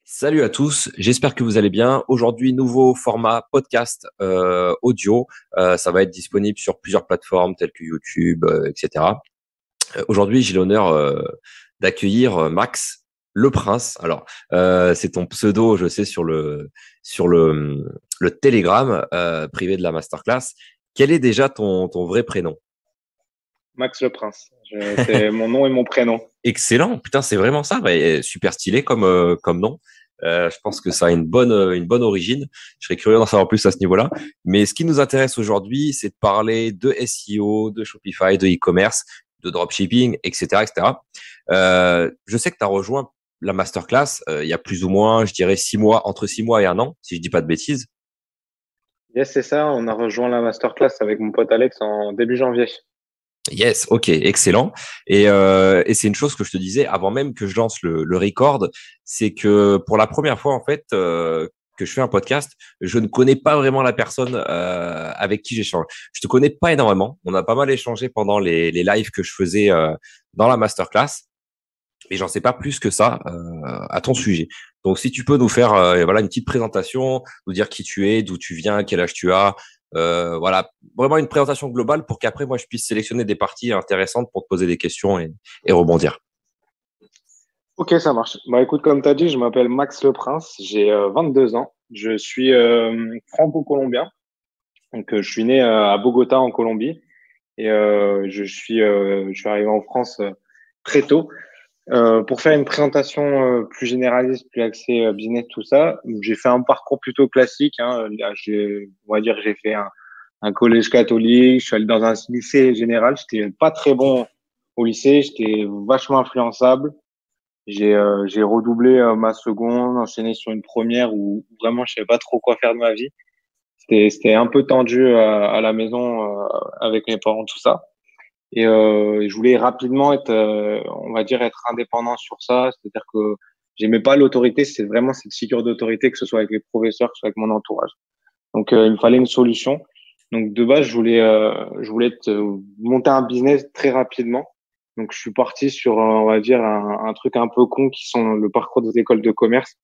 Salut à tous, j'espère que vous allez bien. Aujourd'hui, nouveau format podcast audio. Ça va être disponible sur plusieurs plateformes telles que YouTube, etc. Aujourd'hui, j'ai l'honneur d'accueillir Max Le Prince. Alors, c'est ton pseudo, je sais, sur le Telegram privé de la masterclass. Quel est déjà ton vrai prénom? Max le Prince. C'est mon nom et mon prénom. Excellent, putain, c'est vraiment ça. Ouais, super stylé comme nom. Je pense que ça a une bonne origine. Je serais curieux d'en savoir plus à ce niveau-là. Mais ce qui nous intéresse aujourd'hui, c'est de parler de SEO, de Shopify, de e-commerce, de dropshipping, etc., etc. Je sais que tu as rejoint la masterclass il y a plus ou moins, je dirais, 6 mois, entre 6 mois et un an, si je dis pas de bêtises. Yes, c'est ça. On a rejoint la masterclass avec mon pote Alex en début janvier. Yes, ok, excellent. Et c'est une chose que je te disais avant même que je lance le record, c'est que pour la première fois en fait que je fais un podcast, je ne connais pas vraiment la personne avec qui j'échange. Je te connais pas énormément. On a pas mal échangé pendant les lives que je faisais dans la masterclass, mais j'en sais pas plus que ça à ton sujet. Donc si tu peux nous faire voilà une petite présentation, nous dire qui tu es, d'où tu viens, quel âge tu as, voilà vraiment une présentation globale pour qu'après moi je puisse sélectionner des parties intéressantes pour te poser des questions et rebondir. Ok, ça marche. Bah écoute, comme tu as dit, je m'appelle Max le Prince. J'ai 22 ans. Je suis franco-colombien. Donc, je suis né à Bogota en Colombie et je suis arrivé en France très tôt. Pour faire une présentation plus généraliste, plus axée business, tout ça, j'ai fait un parcours plutôt classique. Hein. Là, on va dire, que j'ai fait un collège catholique. Je suis allé dans un lycée général. J'étais pas très bon au lycée. J'étais vachement influençable. J'ai redoublé ma seconde, enchaîné sur une première où vraiment je savais pas trop quoi faire de ma vie. C'était un peu tendu à la maison avec mes parents, tout ça. Et je voulais rapidement être, on va dire, être indépendant sur ça. C'est-à-dire que j'aimais pas l'autorité. C'est vraiment cette figure d'autorité, que ce soit avec les professeurs, que ce soit avec mon entourage. Donc, il me fallait une solution. Donc, de base, je voulais monter un business très rapidement. Donc, je suis parti sur, on va dire, un truc un peu con qui sont le parcours des écoles de commerce.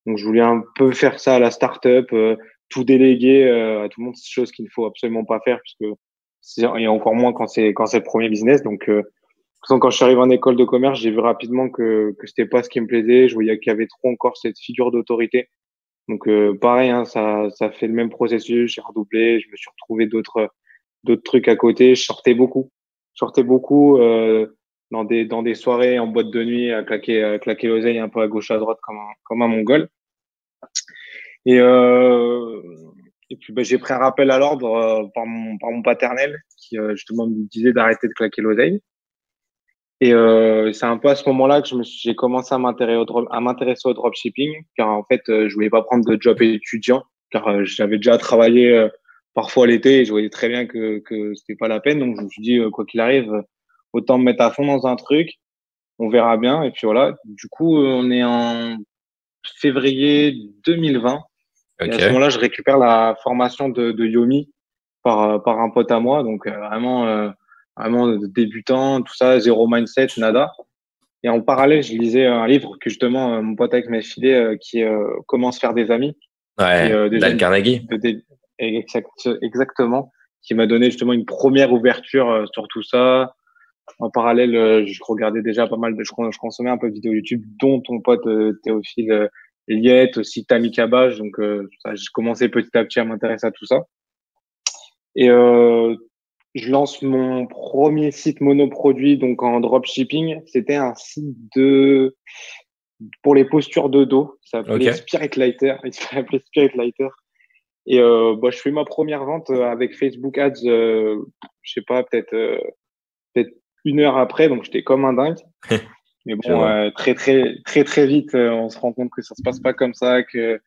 Donc, je voulais un peu faire ça à la start-up, tout déléguer à tout le monde, c'est chose qu'il ne faut absolument pas faire puisque et encore moins quand c'est le premier business. Donc, quand je suis arrivé en école de commerce, j'ai vu rapidement que c'était pas ce qui me plaisait. Je voyais qu'il y avait trop encore cette figure d'autorité. Donc pareil, hein, ça fait le même processus. J'ai redoublé, je me suis retrouvé d'autres trucs à côté. Je sortais beaucoup dans des soirées en boîte de nuit à claquer l'oseille un peu à gauche à droite comme un mongol. Et euh, et puis bah, j'ai pris un rappel à l'ordre par mon paternel qui justement me disait d'arrêter de claquer l'oseille. C'est un peu à ce moment-là que j'ai commencé à m'intéresser au dropshipping, car en fait, je voulais pas prendre de job étudiant, car j'avais déjà travaillé parfois l'été et je voyais très bien que c'était pas la peine. Donc, je me suis dit, quoi qu'il arrive, autant me mettre à fond dans un truc, on verra bien. Et puis voilà. Du coup, on est en février 2020. Et à ce Ok. moment-là, je récupère la formation de Yomi par un pote à moi. Donc, vraiment débutant, tout ça, zéro mindset, nada. Et en parallèle, je lisais un livre que justement mon pote avec m'a filé qui est Comment se faire des amis, qui est Ouais, déjà Dale Carnegie. exactement, qui m'a donné justement une première ouverture sur tout ça. En parallèle, je regardais déjà pas mal je consommais un peu de vidéos YouTube, dont ton pote Théophile Eliette, aussi Tammy Cabage. Donc, j'ai commencé petit à petit à m'intéresser à tout ça. Et je lance mon premier site monoproduit donc en dropshipping. C'était un site pour les postures de dos. Ça s'appelait Ok. Spirit Lighter. Il s'appelait Spirit Lighter. Et bah, je fais ma première vente avec Facebook Ads, je sais pas, peut-être une heure après. Donc j'étais comme un dingue. Mais Je bon, vois. très vite, on se rend compte que ça se passe pas comme ça, que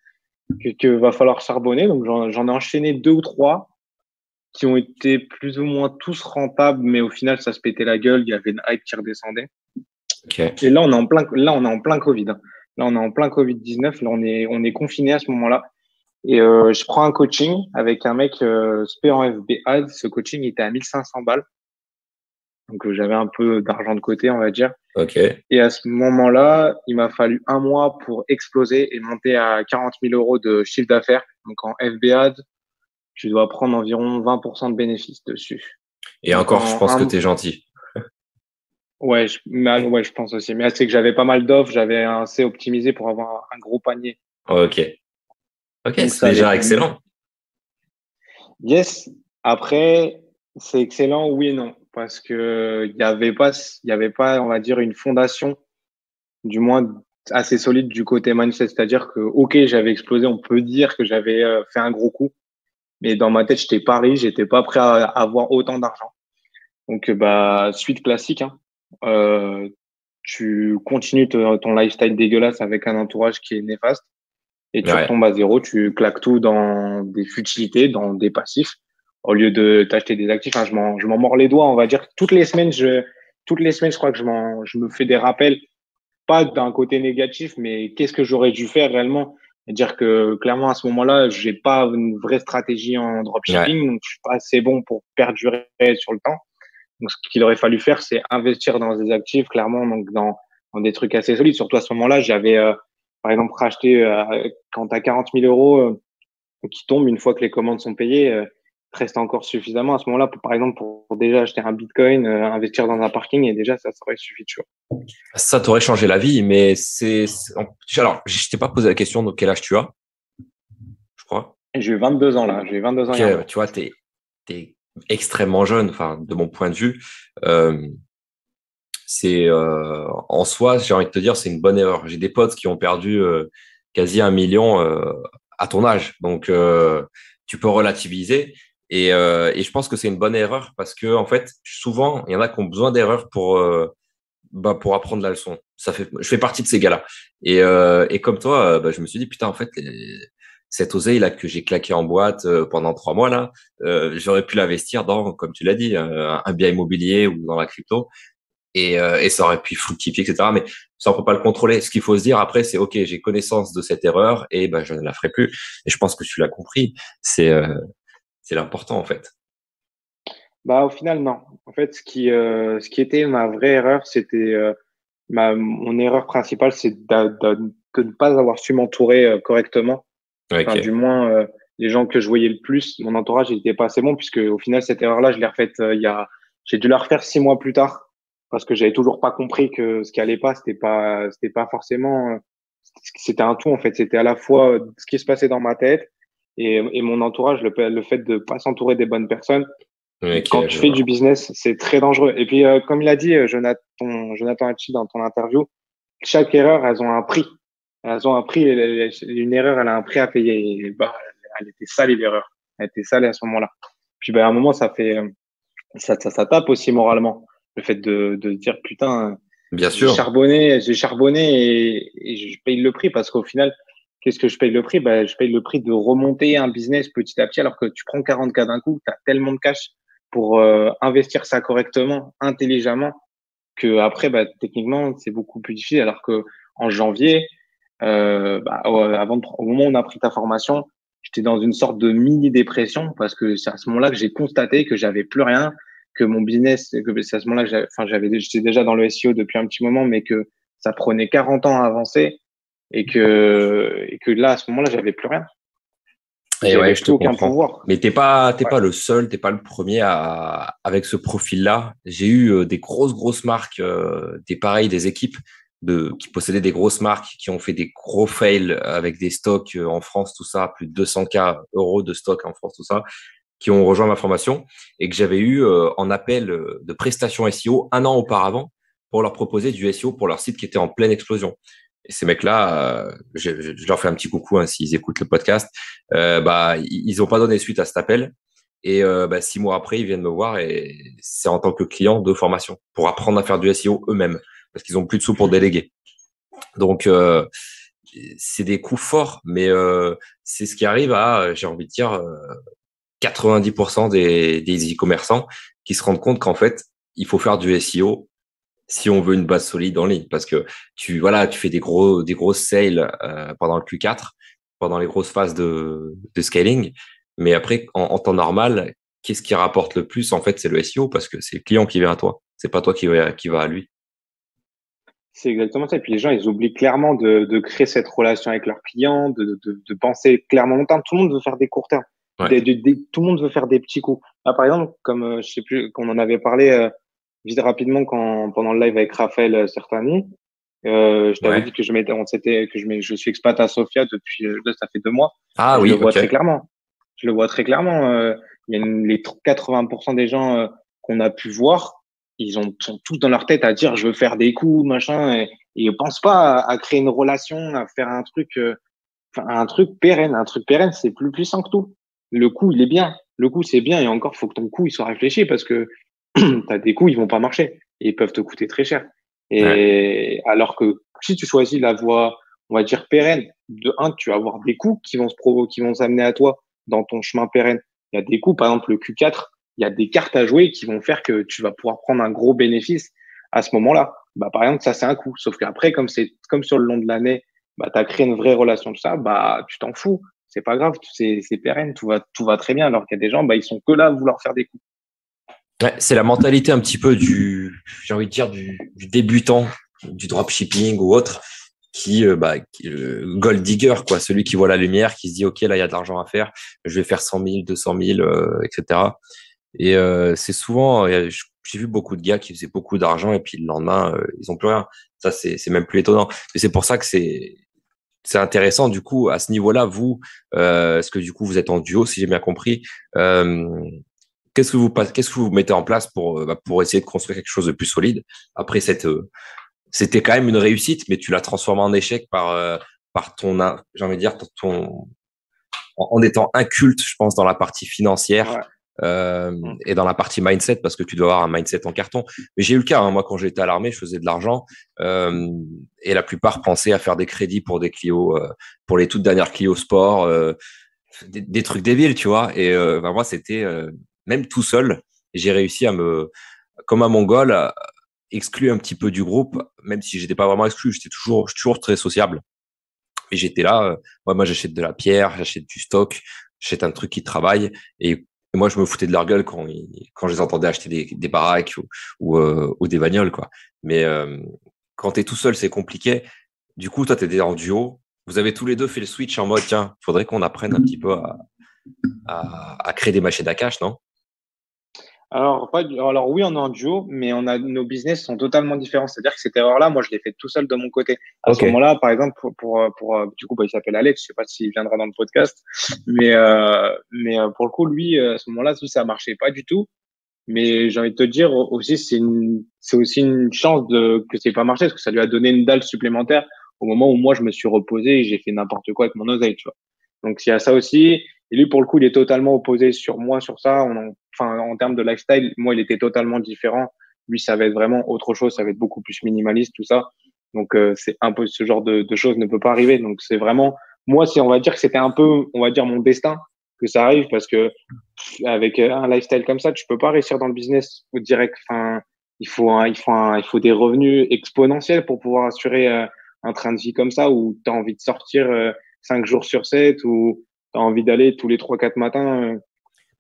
va falloir charbonner. Donc j'en ai enchaîné deux ou trois qui ont été plus ou moins tous rentables, mais au final, ça se pétait la gueule. Il y avait une hype qui redescendait. Ok. Et là, on est en plein Covid, hein. Là, on est en plein Covid-19. Là, on est confiné à ce moment-là. Et je prends un coaching avec un mec spé en FB Ads. Ce coaching il était à 1500 balles. Donc, j'avais un peu d'argent de côté, on va dire. Ok. Et à ce moment-là, il m'a fallu un mois pour exploser et monter à 40 000 euros de chiffre d'affaires. Donc, en FBA, tu dois prendre environ 20% de bénéfices dessus. Et Donc, encore, je pense que t'es gentil. ouais, ouais, je pense aussi. Mais c'est que j'avais pas mal d'offres, j'avais assez optimisé pour avoir un gros panier. Ok. Ok, Donc, c'est ça allait. déjà excellent. Yes. Après, c'est excellent, oui et non. Parce que il y avait pas, on va dire, une fondation, du moins assez solide du côté mindset. C'est-à-dire que, OK, j'avais explosé, on peut dire que j'avais fait un gros coup. Mais dans ma tête, j'étais pas riche, j'étais pas prêt à avoir autant d'argent. Donc, bah, suite classique, hein. Euh, Tu continues ton lifestyle dégueulasse avec un entourage qui est néfaste et tu Ouais. retombes à zéro, tu claques tout dans des futilités, dans des passifs, au lieu de t'acheter des actifs. Hein, je m'en mords les doigts, on va dire. Toutes les semaines, je crois que je me fais des rappels, pas d'un côté négatif, mais qu'est-ce que j'aurais dû faire réellement? C'est-à-dire que clairement, à ce moment-là, j'ai pas une vraie stratégie en Ouais. dropshipping, donc je suis pas assez bon pour perdurer sur le temps. Donc, ce qu'il aurait fallu faire, c'est investir dans des actifs, clairement, donc dans des trucs assez solides. Surtout à ce moment-là, j'avais, par exemple, racheté, quand tu as 40 000 euros qui tombent une fois que les commandes sont payées, il te reste encore suffisamment à ce moment-là, pour, par exemple, pour déjà acheter un Bitcoin, investir dans un parking, et déjà, ça aurait suffi, tu vois. Ça t'aurait changé la vie, mais alors, je t'ai pas posé la question de quel âge tu as, je crois. Et j'ai eu 22 ans là, j'ai eu 22 ans Ok, il y a un mois. tu vois, t'es extrêmement jeune, enfin, de mon point de vue. Euh, en soi, j'ai envie de te dire, c'est une bonne erreur. J'ai des potes qui ont perdu quasi 1 million à ton âge, donc tu peux relativiser. Et je pense que c'est une bonne erreur parce que en fait, souvent, il y en a qui ont besoin d'erreurs pour apprendre la leçon. Je fais partie de ces gars-là. Et comme toi, bah, je me suis dit putain, en fait, cette oseille là que j'ai claqué en boîte pendant 3 mois là, j'aurais pu l'investir dans, comme tu l'as dit, un bien immobilier ou dans la crypto et ça aurait pu fructifier, etc. Mais ça, on peut pas le contrôler. Ce qu'il faut se dire après, c'est OK, j'ai connaissance de cette erreur et ben je ne la ferai plus. Et je pense que tu l'as compris. C'est l'important en fait. Bah, au final, non. En fait, ce qui était ma vraie erreur, c'était, mon erreur principale, c'est de ne pas avoir su m'entourer correctement. Enfin, du Ok. moins, les gens que je voyais le plus, mon entourage, il était pas assez bon, puisque au final, cette erreur-là, je l'ai refaite j'ai dû la refaire 6 mois plus tard, parce que j'avais toujours pas compris que ce qui allait pas, c'était pas forcément, c'était un tout, en fait. C'était à la fois ce qui se passait dans ma tête et mon entourage, le fait de pas s'entourer des bonnes personnes. Ok, Quand tu je fais du vois. business, c'est très dangereux. Et puis, comme il a dit Jonathan Hachi dans ton interview, chaque erreur, elles ont un prix. Elles ont un prix. Une erreur, elle a un prix à payer. Et bah, elle était salée, l'erreur. Elle était salée à ce moment-là. Puis, bah, à un moment, ça tape aussi moralement. Le fait de dire, putain, Bien sûr. j'ai charbonné et je paye le prix parce qu'au final, qu'est-ce que je paye le prix? Bah, je paye le prix de remonter un business petit à petit alors que tu prends 40K d'un coup, tu as tellement de cash pour investir ça correctement, intelligemment, que après, bah, techniquement, c'est beaucoup plus difficile. Alors que en janvier, bah, au moment où on a pris ta formation, j'étais dans une sorte de mini dépression parce que c'est à ce moment-là que j'ai constaté que j'avais plus rien, que mon business, que c'est à ce moment-là que j'étais déjà dans le SEO depuis un petit moment, mais que ça prenait 40 ans à avancer et que là, à ce moment-là, j'avais plus rien. Et J'avais ouais, je te plus aucun comprends. pouvoir. Mais t'es Ouais. pas le seul, t'es pas le premier avec ce profil-là. J'ai eu des grosses marques, des équipes qui possédaient des grosses marques, qui ont fait des gros fails avec des stocks en France, tout ça, plus de 200K € de stock en France, tout ça, qui ont rejoint ma formation et que j'avais eu en appel de prestations SEO 1 an auparavant pour leur proposer du SEO pour leur site qui était en pleine explosion. Et ces mecs-là, je leur fais un petit coucou hein, s'ils écoutent le podcast. Bah, ils ont pas donné suite à cet appel. Et bah, 6 mois après, ils viennent me voir et c'est en tant que client de formation pour apprendre à faire du SEO eux-mêmes parce qu'ils ont plus de sous pour déléguer. Donc, c'est des coups forts, mais c'est ce qui arrive à, j'ai envie de dire, 90% des e-commerçants qui se rendent compte qu'en fait, il faut faire du SEO si on veut une base solide en ligne parce que tu fais des grosses sales pendant le Q4, pendant les grosses phases de scaling, mais après en temps normal, qu'est-ce qui rapporte le plus en fait, c'est le SEO parce que c'est le client qui vient à toi. C'est pas toi qui va à lui. C'est exactement ça. Et puis les gens, ils oublient clairement de créer cette relation avec leurs clients, de penser clairement long terme. Tout le monde veut faire des courts termes. Ouais. Tout le monde veut faire des petits coups. Là, par exemple, comme je sais plus, qu'on en avait parlé vite rapidement pendant le live avec Raphaël Sertani, je t'avais Ouais. dit que je suis expat à Sofia depuis, là, ça fait 2 mois. Ah Et je le oui, vois ok. très clairement. Je le vois très clairement. Il y a les 80% des gens qu'on a pu voir, sont tous dans leur tête à dire je veux faire des coups, machin, et ils pensent pas à créer une relation, à faire un truc pérenne. Un truc pérenne, c'est plus puissant que tout. Le coup, il est bien. Le coup, c'est bien, et encore, faut que ton coup il soit réfléchi parce que t'as des coups, ils vont pas marcher et ils peuvent te coûter très cher. Ouais. Et alors que si tu choisis la voie, on va dire pérenne, de un, tu vas avoir des coups qui vont s'amener à toi dans ton chemin pérenne. Il y a des coups, par exemple le Q4, il y a des cartes à jouer qui vont faire que tu vas pouvoir prendre un gros bénéfice à ce moment-là. Bah, par exemple, ça, c'est un coup. Sauf qu'après, comme sur le long de l'année, bah, tu as créé une vraie relation de ça, bah, tu t'en fous. C'est pas grave, c'est pérenne, tout va très bien. Alors qu'il y a des gens, bah, ils sont que là à vouloir faire des coups. Ouais, c'est la mentalité un petit peu j'ai envie de dire, du débutant, du dropshipping ou autre, gold digger, quoi, celui qui voit la lumière, qui se dit, OK, là, il y a de l'argent à faire, je vais faire 100 000, 200 000, etc. Et c'est souvent, j'ai vu beaucoup de gars qui faisaient beaucoup d'argent et puis le lendemain, ils ont plus rien. Ça, c'est même plus étonnant. Et c'est pour ça que c'est intéressant, du coup, à ce niveau-là, vous, est-ce que du coup, vous êtes en duo, si j'ai bien compris, euh, qu'est-ce que vous mettez en place pour essayer de construire quelque chose de plus solide après c'était quand même une réussite, mais tu l'as transformé en échec par j'ai envie de dire, en étant inculte, je pense, dans la partie financière Ouais. et dans la partie mindset, parce que tu dois avoir un mindset en carton. Mais j'ai eu le cas, hein, moi, quand j'étais à l'armée, je faisais de l'argent et la plupart pensaient à faire des crédits pour des Clio, pour les toutes dernières Clio Sport, des trucs débiles, tu vois. Et moi, c'était même tout seul, j'ai réussi comme un Mongol, exclu un petit peu du groupe, même si j'étais pas vraiment exclu, je suis toujours très sociable. Et j'étais là, moi j'achète de la pierre, j'achète du stock, j'achète un truc qui travaille. Et moi, je me foutais de leur gueule quand je les entendais acheter des baraques ou des bagnoles, quoi. Mais quand tu es tout seul, c'est compliqué. Du coup, toi, tu étais en duo. Vous avez tous les deux fait le switch en mode, tiens, faudrait qu'on apprenne un petit peu à créer des machines à cash, non? Alors oui, on est en duo, mais nos business sont totalement différents. C'est-à-dire que cette erreur-là, moi, je l'ai faite tout seul de mon côté. À ce Ok. moment-là, par exemple, du coup, bah, il s'appelle Alex. Je sais pas s'il viendra dans le podcast, mais pour le coup, lui, à ce moment-là, lui, ça marchait pas du tout. Mais j'ai envie de te dire aussi, c'est aussi une chance que c'est pas marché parce que ça lui a donné une dalle supplémentaire au moment où moi, je me suis reposé et j'ai fait n'importe quoi avec mon oseille, tu vois. Donc, il y a ça aussi. Et lui, pour le coup, il est totalement opposé sur moi, sur ça. Enfin, en termes de lifestyle, moi, il était totalement différent. Lui, ça va être vraiment autre chose. Ça va être beaucoup plus minimaliste, tout ça. Donc, c'est un peu ce genre de choses ne peut pas arriver. Donc, c'est vraiment, moi, on va dire que c'était un peu, on va dire, mon destin que ça arrive parce que avec un lifestyle comme ça, tu peux pas réussir dans le business au direct. Enfin, il faut des revenus exponentiels pour pouvoir assurer un train de vie comme ça où tu as envie de sortir 5 jours sur 7 ou tu as envie d'aller tous les 3 4 matins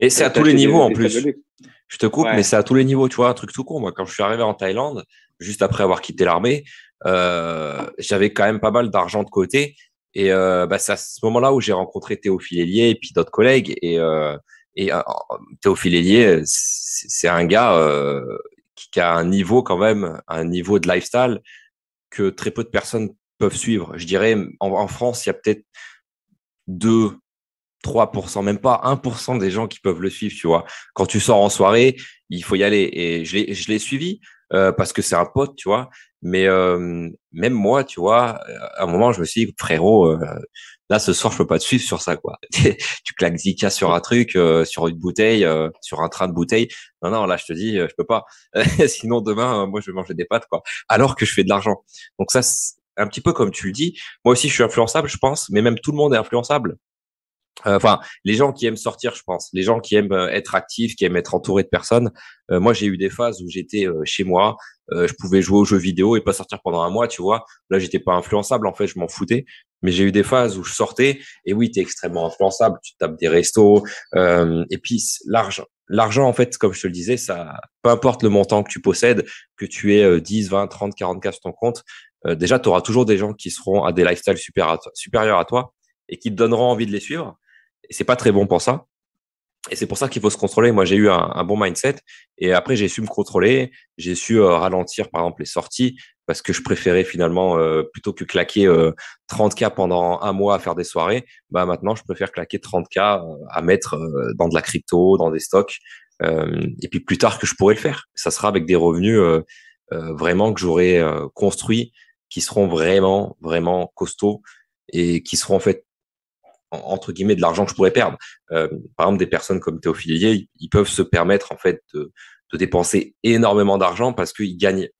Et c'est à tous les t'acheter niveaux en des sacs de plus. luxe. Je te coupe, mais Ouais. c'est à tous les niveaux. Tu vois, un truc tout court. Moi, quand je suis arrivé en Thaïlande, juste après avoir quitté l'armée, j'avais quand même pas mal d'argent de côté. Et c'est à ce moment-là où j'ai rencontré Théophile Hélier et puis d'autres collègues. Et Théophile Hélier, c'est un gars qui a un niveau quand même, un niveau de lifestyle que très peu de personnes peuvent suivre. Je dirais, en France, il y a peut-être 2, 3%, même pas 1% des gens qui peuvent le suivre, tu vois. Quand tu sors en soirée, il faut y aller. Et je l'ai suivi parce que c'est un pote, tu vois. Mais même moi, tu vois, à un moment, je me suis dit, frérot, là, ce soir, je peux pas te suivre sur ça, quoi. Tu claques Zika sur un truc, sur une bouteille, sur un train de bouteille. Non, non, là, je te dis, je peux pas. Sinon, demain, moi, je vais manger des pâtes, quoi. Alors que je fais de l'argent. Donc ça, c'est un petit peu comme tu le dis. Moi aussi, je suis influençable, je pense, mais même tout le monde est influençable. Enfin, les gens qui aiment sortir, je pense, les gens qui aiment être actifs, qui aiment être entourés de personnes. Moi, j'ai eu des phases où j'étais chez moi, je pouvais jouer aux jeux vidéo et pas sortir pendant un mois, tu vois. Là, j'étais pas influençable, en fait, je m'en foutais. Mais j'ai eu des phases où je sortais et oui, tu es extrêmement influençable, tu tapes des restos. Et puis, l'argent, en fait, comme je te le disais, ça, peu importe le montant que tu possèdes, que tu aies 10, 20, 30, 40 cas sur ton compte, déjà, tu auras toujours des gens qui seront à des lifestyles supérieurs à toi et qui te donneront envie de les suivre. Et c'est pas très bon pour ça. Et c'est pour ça qu'il faut se contrôler. Moi, j'ai eu un bon mindset et après, j'ai su me contrôler. J'ai su ralentir, par exemple, les sorties parce que je préférais finalement, plutôt que claquer 30K pendant un mois à faire des soirées, bah maintenant, je préfère claquer 30K à mettre dans de la crypto, dans des stocks. Et puis plus tard que je pourrai le faire. Ça sera avec des revenus vraiment que j'aurai construits qui seront vraiment, vraiment costauds et qui seront en fait entre guillemets de l'argent que je pourrais perdre. Par exemple, des personnes comme Théophile Hélier, ils peuvent se permettre en fait de dépenser énormément d'argent parce qu'ils gagnent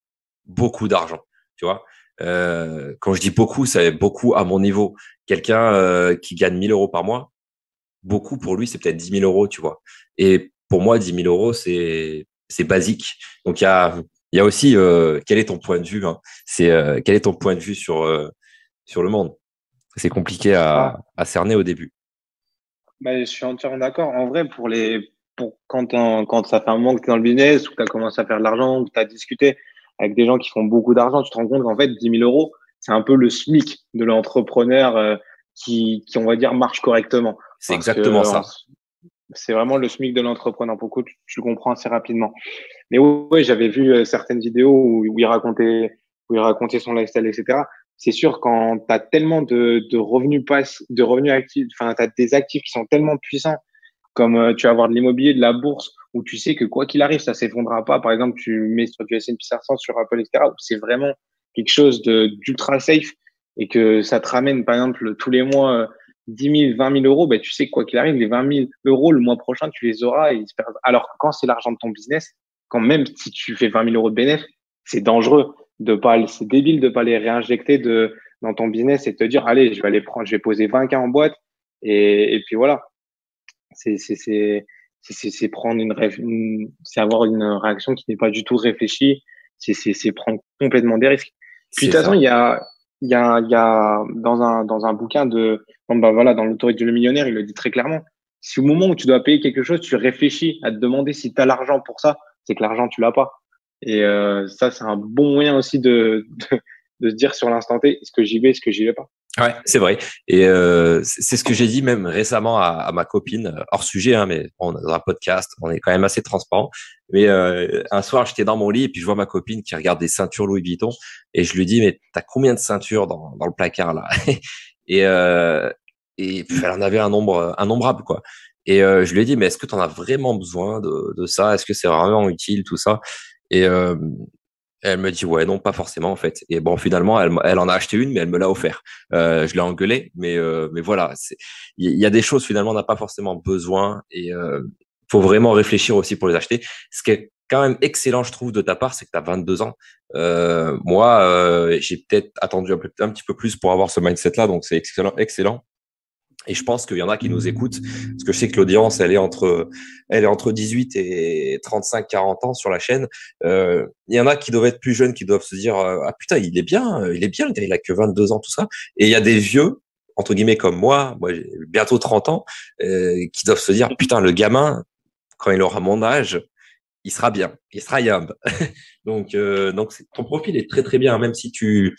beaucoup d'argent. Tu vois, quand je dis beaucoup, c'est beaucoup à mon niveau. Quelqu'un qui gagne 1 000 € par mois, beaucoup pour lui, c'est peut-être 10 000 €, tu vois. Et pour moi, 10 000 €, c'est basique. Donc il y a aussi quel est ton point de vue, hein. C'est quel est ton point de vue sur le monde. C'est compliqué Ah, à cerner au début. je suis entièrement d'accord. En vrai, pour quand ça fait un moment que tu es dans le business, ou que tu as commencé à faire de l'argent, ou que tu as discuté avec des gens qui font beaucoup d'argent, tu te rends compte qu'en fait, 10 000 €, c'est un peu le SMIC de l'entrepreneur qui, on va dire, marche correctement. C'est Parce exactement que ça. c'est vraiment le SMIC de l'entrepreneur. Pour le coup, tu le comprends assez rapidement. Mais ouais, j'avais vu certaines vidéos où il racontait son lifestyle, etc. C'est sûr, quand tu as tellement de revenus actifs, enfin, tu as des actifs qui sont tellement puissants, comme tu vas avoir de l'immobilier, de la bourse, où tu sais que quoi qu'il arrive, ça s'effondrera pas. Par exemple, tu mets sur du S&P 500, sur Apple, etc., où c'est vraiment quelque chose d'ultra safe et que ça te ramène, par exemple, tous les mois 10 000, 20 000 euros, ben, tu sais que quoi qu'il arrive, les 20 000 euros le mois prochain, tu les auras et ils se perdent. Alors que quand c'est l'argent de ton business, quand même si tu fais 20 000 euros de bénéfice, c'est dangereux c'est débile de pas les réinjecter dans ton business et te dire, allez, je vais aller prendre, je vais poser 20K en boîte et puis voilà. C'est, c'est, c'est, c'est prendre c'est avoir une réaction qui n'est pas du tout réfléchie. C'est prendre complètement des risques. Puis de C'est toute façon, ça. il y a dans un bouquin voilà, dans l'autorité du millionnaire, il le dit très clairement. Si au moment où tu dois payer quelque chose, tu réfléchis à te demander si tu as l'argent pour ça, c'est que l'argent, tu l'as pas. Et ça, c'est un bon moyen aussi de se dire sur l'instant T, est-ce que j'y vais, est-ce que j'y vais pas. Ouais, c'est vrai. Et c'est ce que j'ai dit même récemment à ma copine, hors sujet, hein, mais on est dans un podcast, on est quand même assez transparent. Mais un soir, j'étais dans mon lit et puis je vois ma copine qui regarde des ceintures Louis Vuitton et je lui dis, mais t'as combien de ceintures dans le placard là? Et puis, elle en avait un nombre innombrable quoi. Et je lui ai dit, mais est-ce que tu en as vraiment besoin de ça? Est-ce que c'est vraiment utile tout ça? Et elle me dit ouais non pas forcément en fait et bon finalement elle en a acheté une mais elle me l'a offert. Je l'ai engueulé mais voilà il y a des choses finalement on n'a pas forcément besoin et faut vraiment réfléchir aussi pour les acheter. Ce qui est quand même excellent je trouve de ta part c'est que tu as 22 ans. Moi j'ai peut-être attendu un petit peu plus pour avoir ce mindset là donc c'est excellent. Et je pense qu'il y en a qui nous écoutent, parce que je sais que l'audience, elle est entre 18 et 35, 40 ans sur la chaîne. Il y en a qui doivent être plus jeunes, qui doivent se dire, ah putain, il est bien, le gars, il a que 22 ans, tout ça. Et il y a des vieux, entre guillemets, comme moi j'ai bientôt 30 ans, qui doivent se dire, putain, le gamin, quand il aura mon âge, il sera bien, il sera yamb. Donc ton profil est très très bien, même si tu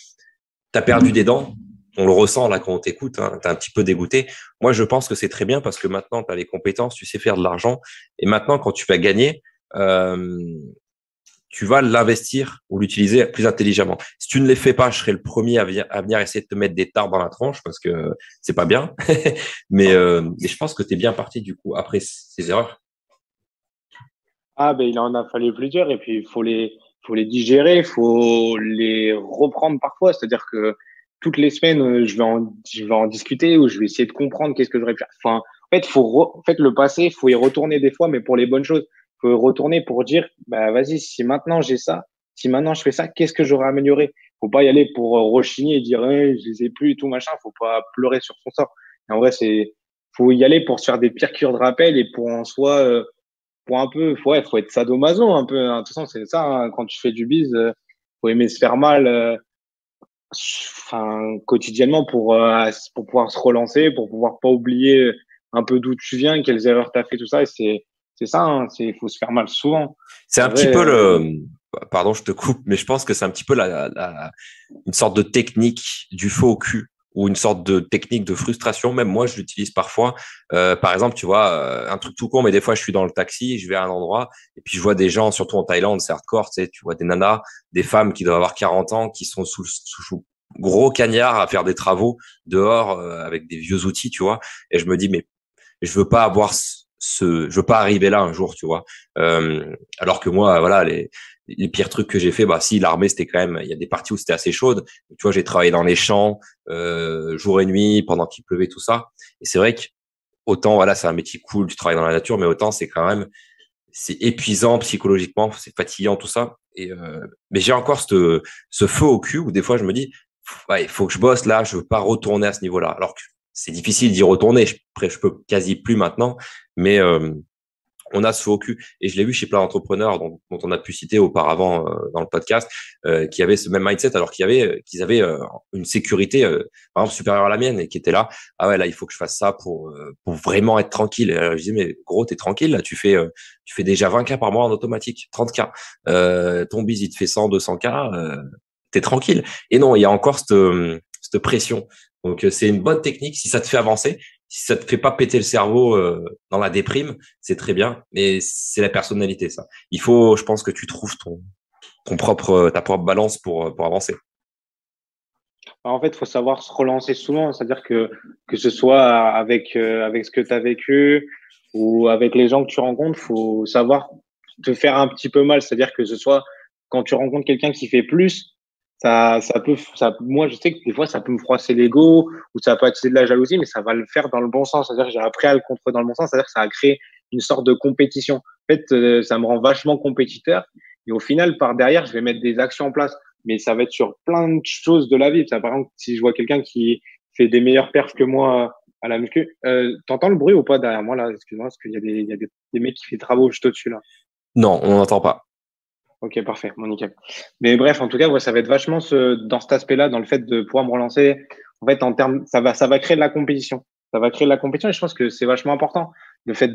as perdu des dents, on le ressent là quand on t'écoute, hein, tu es un petit peu dégoûté. Moi, je pense que c'est très bien parce que maintenant, tu as les compétences, tu sais faire de l'argent. Et maintenant, quand tu vas gagner, euh, tu vas l'investir ou l'utiliser plus intelligemment. Si tu ne les fais pas, je serai le premier à venir essayer de te mettre des tartes dans la tronche parce que c'est pas bien. Mais je pense que tu es bien parti du coup après ces erreurs. Ah, ben, il en a fallu plusieurs et puis faut les digérer, il faut les reprendre parfois. C'est-à-dire que toutes les semaines, je vais en discuter ou je vais essayer de comprendre qu'est-ce que j'aurais pu faire. Enfin, en fait, le passé, il faut y retourner des fois, mais pour les bonnes choses. Il faut y retourner pour dire, bah, vas-y, si maintenant j'ai ça, si maintenant je fais ça, qu'est-ce que j'aurais amélioré? Faut pas y aller pour rechigner et dire, je les ai plus et tout, machin. Faut pas pleurer sur son sort. Et en vrai, faut y aller pour se faire des pires cures de rappel et pour en soi, pour un peu, faut être sadomaso un peu, hein. De toute façon, c'est ça, hein. Quand tu fais du biz, faut aimer se faire mal. enfin, quotidiennement pour pouvoir se relancer, pour pouvoir pas oublier un peu d'où tu viens, quelles erreurs tu as fait, tout ça. Et c'est ça, hein, il faut se faire mal souvent. C'est un En petit vrai, peu pardon, je te coupe, mais je pense que c'est un petit peu une sorte de technique du faux au cul ou une sorte de technique de frustration. Même moi, je l'utilise parfois. Par exemple, tu vois, un truc tout con, mais des fois, je suis dans le taxi, je vais à un endroit et puis je vois des gens, surtout en Thaïlande, c'est hardcore, tu vois des nanas, des femmes qui doivent avoir 40 ans, qui sont sous gros cagnard à faire des travaux dehors avec des vieux outils, tu vois. Et je me dis, mais je veux pas avoir je veux pas arriver là un jour, tu vois. Alors que moi, voilà, les pires trucs que j'ai fait, bah si l'armée c'était quand même, il y a des parties où c'était assez chaude. Tu vois, j'ai travaillé dans les champs jour et nuit pendant qu'il pleuvait tout ça. Et c'est vrai que autant voilà, c'est un métier cool, tu travailles dans la nature, mais autant c'est quand même c'est épuisant psychologiquement, c'est fatigant tout ça. Et mais j'ai encore ce feu au cul où des fois je me dis ouais, il faut que je bosse là, je veux pas retourner à ce niveau-là. Alors que c'est difficile d'y retourner, je peux quasi plus maintenant, mais on a ce faux au cul. Et je l'ai vu chez plein d'entrepreneurs dont on a pu citer auparavant dans le podcast, qui avaient ce même mindset alors qu'ils avaient une sécurité par exemple supérieure à la mienne et qui étaient là. Ah ouais, là il faut que je fasse ça pour vraiment être tranquille. Et je disais mais gros, t'es tranquille là, tu fais déjà 20K par mois en automatique, 30K. Ton biz il te fait 100, 200K, t'es tranquille. Et non, il y a encore cette pression. Donc c'est une bonne technique si ça te fait avancer. Si ça te fait pas péter le cerveau dans la déprime, c'est très bien, mais c'est la personnalité, ça. Il faut, je pense que tu trouves ta propre balance pour avancer. en fait, il faut savoir se relancer souvent, c'est-à-dire que ce soit avec ce que tu as vécu ou avec les gens que tu rencontres, faut savoir te faire un petit peu mal, c'est-à-dire que ce soit quand tu rencontres quelqu'un qui fait plus, moi je sais que des fois ça peut me froisser l'ego ou ça peut attiser de la jalousie, mais ça va le faire dans le bon sens, c'est-à-dire que j'ai appris à le contrôler dans le bon sens, c'est-à-dire que ça a créé une sorte de compétition. En fait, ça me rend vachement compétiteur et au final, par derrière, je vais mettre des actions en place, mais ça va être sur plein de choses de la vie. Ça, par exemple, si je vois quelqu'un qui fait des meilleures perfs que moi à la muscu, t'entends le bruit ou pas derrière moi là? Excuse-moi, parce qu'il y a des mecs qui font des travaux juste au-dessus là. Non, on n'entend pas. Ok, parfait, bon, nickel. Mais bref, en tout cas, ouais, ça va être vachement dans cet aspect-là, dans le fait de pouvoir me relancer. En fait, en termes, ça va créer de la compétition. Ça va créer de la compétition et je pense que c'est vachement important. Le fait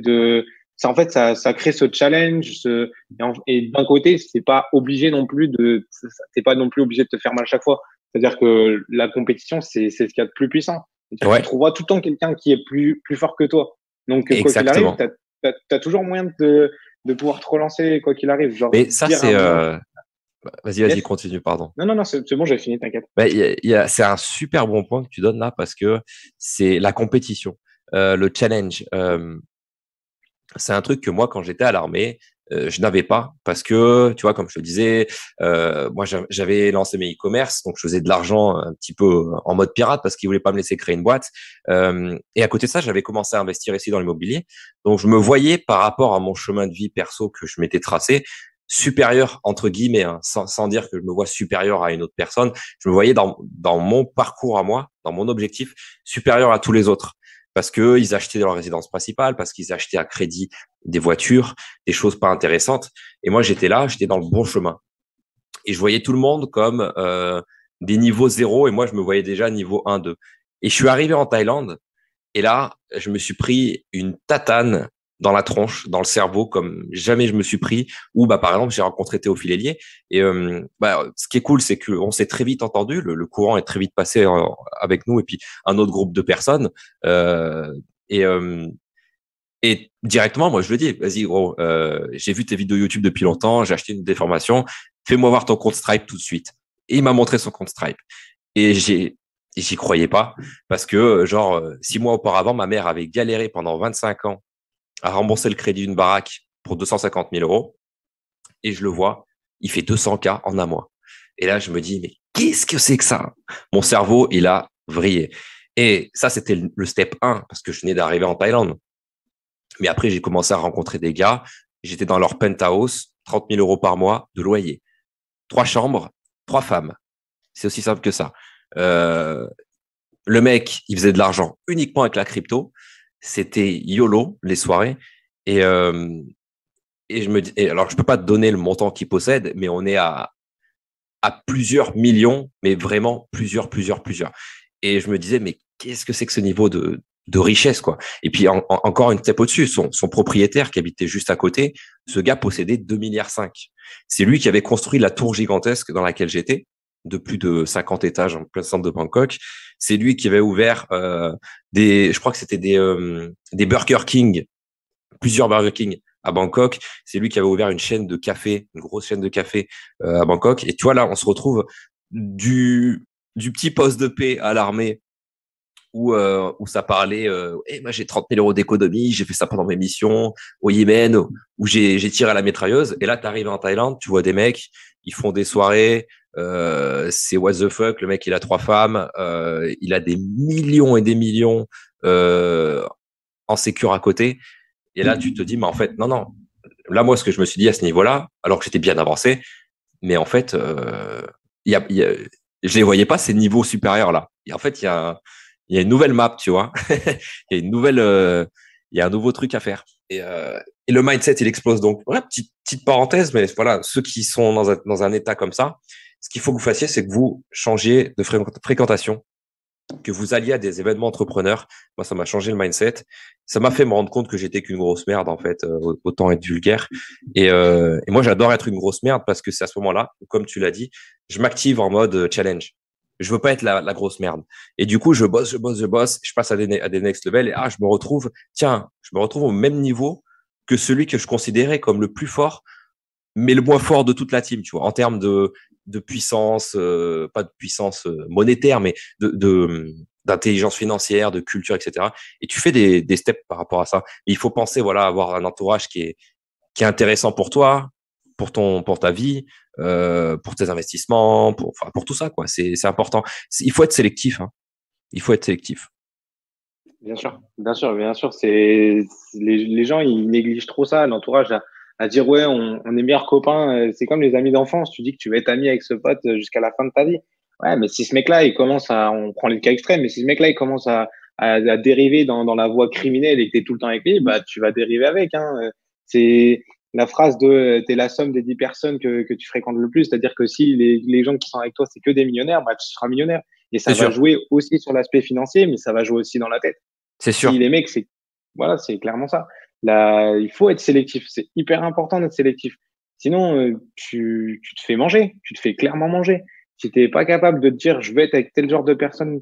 en fait, ça crée ce challenge, et d'un côté, c'est pas obligé non plus t'es pas non plus obligé de te faire mal chaque fois. C'est-à-dire que la compétition, c'est ce qu'il y a de plus puissant. C'est-à-dire que tu Ouais, trouveras tout le temps quelqu'un qui est plus fort que toi. Donc, quoi qu'il arrive, exactement. t'as toujours moyen de pouvoir te relancer quoi qu'il arrive. Genre, Mais ça, dire à un c'est... moment, Vas-y, yes. continue, pardon. Non, non, non, c'est bon, j'ai fini, t'inquiète. Bah, c'est un super bon point que tu donnes là parce que c'est la compétition, le challenge. C'est un truc que moi, quand j'étais à l'armée, je n'avais pas parce que, tu vois, comme je te disais, moi, j'avais lancé mes e-commerce, donc je faisais de l'argent un petit peu en mode pirate parce qu'ils voulaient pas me laisser créer une boîte. Et à côté de ça, j'avais commencé à investir ici dans l'immobilier. Donc, je me voyais par rapport à mon chemin de vie perso que je m'étais tracé supérieur entre guillemets, hein, sans dire que je me vois supérieur à une autre personne. Je me voyais dans mon parcours à moi, dans mon objectif, supérieur à tous les autres parce que ils achetaient leur résidence principale, parce qu'ils achetaient à crédit des voitures, des choses pas intéressantes. Et moi, j'étais là, j'étais dans le bon chemin. Et je voyais tout le monde comme des niveaux zéro, et moi, je me voyais déjà niveau 1, 2. Et je suis arrivé en Thaïlande, et là, je me suis pris une tatane dans la tronche, dans le cerveau, comme jamais je me suis pris. Ou bah par exemple, j'ai rencontré Théophile Hélier. Et bah, ce qui est cool, c'est qu'on s'est très vite entendu. Le courant est très vite passé avec nous et puis un autre groupe de personnes. Euh, et, euh, et directement, moi, je le dis, vas-y, gros, j'ai vu tes vidéos YouTube depuis longtemps, j'ai acheté une déformation, fais-moi voir ton compte Stripe tout de suite. Et il m'a montré son compte Stripe. Et j'y croyais pas parce que, genre, 6 mois auparavant, ma mère avait galéré pendant 25 ans à rembourser le crédit d'une baraque pour 250 000 euros. Et je le vois, il fait 200K en un mois. Et là, je me dis, mais qu'est-ce que c'est que ça? Mon cerveau, il a vrillé. Et ça, c'était le step 1 parce que je venais d'arriver en Thaïlande. Mais après, j'ai commencé à rencontrer des gars. J'étais dans leur penthouse, 30 000 euros par mois de loyer. 3 chambres, 3 femmes. C'est aussi simple que ça. Euh, le mec, il faisait de l'argent uniquement avec la crypto. C'était YOLO, les soirées. Et, euh, et je me dis, alors je peux pas te donner le montant qu'il possède, mais on est à plusieurs millions, mais vraiment plusieurs. Et je me disais, mais qu'est-ce que c'est que ce niveau de richesse, quoi. Et puis encore une step au-dessus, son propriétaire qui habitait juste à côté, ce gars possédait 2,5 milliards. C'est lui qui avait construit la tour gigantesque dans laquelle j'étais, de plus de 50 étages en plein centre de Bangkok. C'est lui qui avait ouvert je crois que c'était des Burger King, plusieurs Burger King à Bangkok. C'est lui qui avait ouvert une chaîne de café, une grosse chaîne de café à Bangkok. Et tu vois, là, on se retrouve du petit poste de paix à l'armée où ça parlait, moi j'ai 30 000 euros d'économie, j'ai fait ça pendant mes missions au Yémen, où j'ai tiré à la mitrailleuse. Et là, tu arrives en Thaïlande, tu vois des mecs, ils font des soirées, c'est what the fuck, le mec il a 3 femmes, il a des millions et des millions en sécure à côté. Et là, tu te dis, mais en fait, non. Là, moi, ce que je me suis dit à ce niveau-là, alors que j'étais bien avancé, mais en fait, je les voyais pas ces niveaux supérieurs là. Et en fait, il y a une nouvelle map, tu vois. Il y a il y a un nouveau truc à faire. Et le mindset, il explose. Donc, voilà, petite parenthèse, mais voilà, ceux qui sont dans un état comme ça, ce qu'il faut que vous fassiez, c'est que vous changiez de fréquentation, que vous alliez à des événements entrepreneurs. Moi, ça m'a changé le mindset. Ça m'a fait me rendre compte que j'étais qu'une grosse merde, en fait, autant être vulgaire. Et moi, j'adore être une grosse merde parce que c'est à ce moment-là, comme tu l'as dit, je m'active en mode challenge. Je veux pas être la grosse merde. Et du coup, je bosse, je passe à des next level et je me retrouve au même niveau que celui que je considérais comme le plus fort, mais le moins fort de toute la team, tu vois, en termes de puissance, pas de puissance monétaire, mais d'intelligence financière, de culture, etc. Et tu fais des steps par rapport à ça. Et il faut penser, voilà, avoir un entourage qui est intéressant pour toi, pour ta vie, pour tes investissements, pour tout ça, quoi. C'est important. Il faut être sélectif, hein. Il faut être sélectif. Bien sûr, bien sûr, bien sûr. Les gens, ils négligent trop ça, l'entourage à dire ouais, on est meilleurs copains. C'est comme les amis d'enfance. Tu dis que tu vas être ami avec ce pote jusqu'à la fin de ta vie. Ouais, mais si ce mec-là, on prend les cas extrêmes, mais si ce mec-là, il commence à dériver dans la voie criminelle et que t'es tout le temps avec lui, bah tu vas dériver avec. Hein. C'est la phrase de t'es la somme des 10 personnes que tu fréquentes le plus. C'est-à-dire que si les gens qui sont avec toi, c'est que des millionnaires, bah tu seras millionnaire. Et ça C'est va sûr. jouer aussi sur l'aspect financier, mais ça va jouer aussi dans la tête. C'est Si sûr. les mecs, voilà, c'est clairement ça. Là, il faut être sélectif. C'est hyper important d'être sélectif. Sinon, tu te fais manger. Tu te fais clairement manger. Si t'es pas capable de te dire, je vais être avec tel genre de personne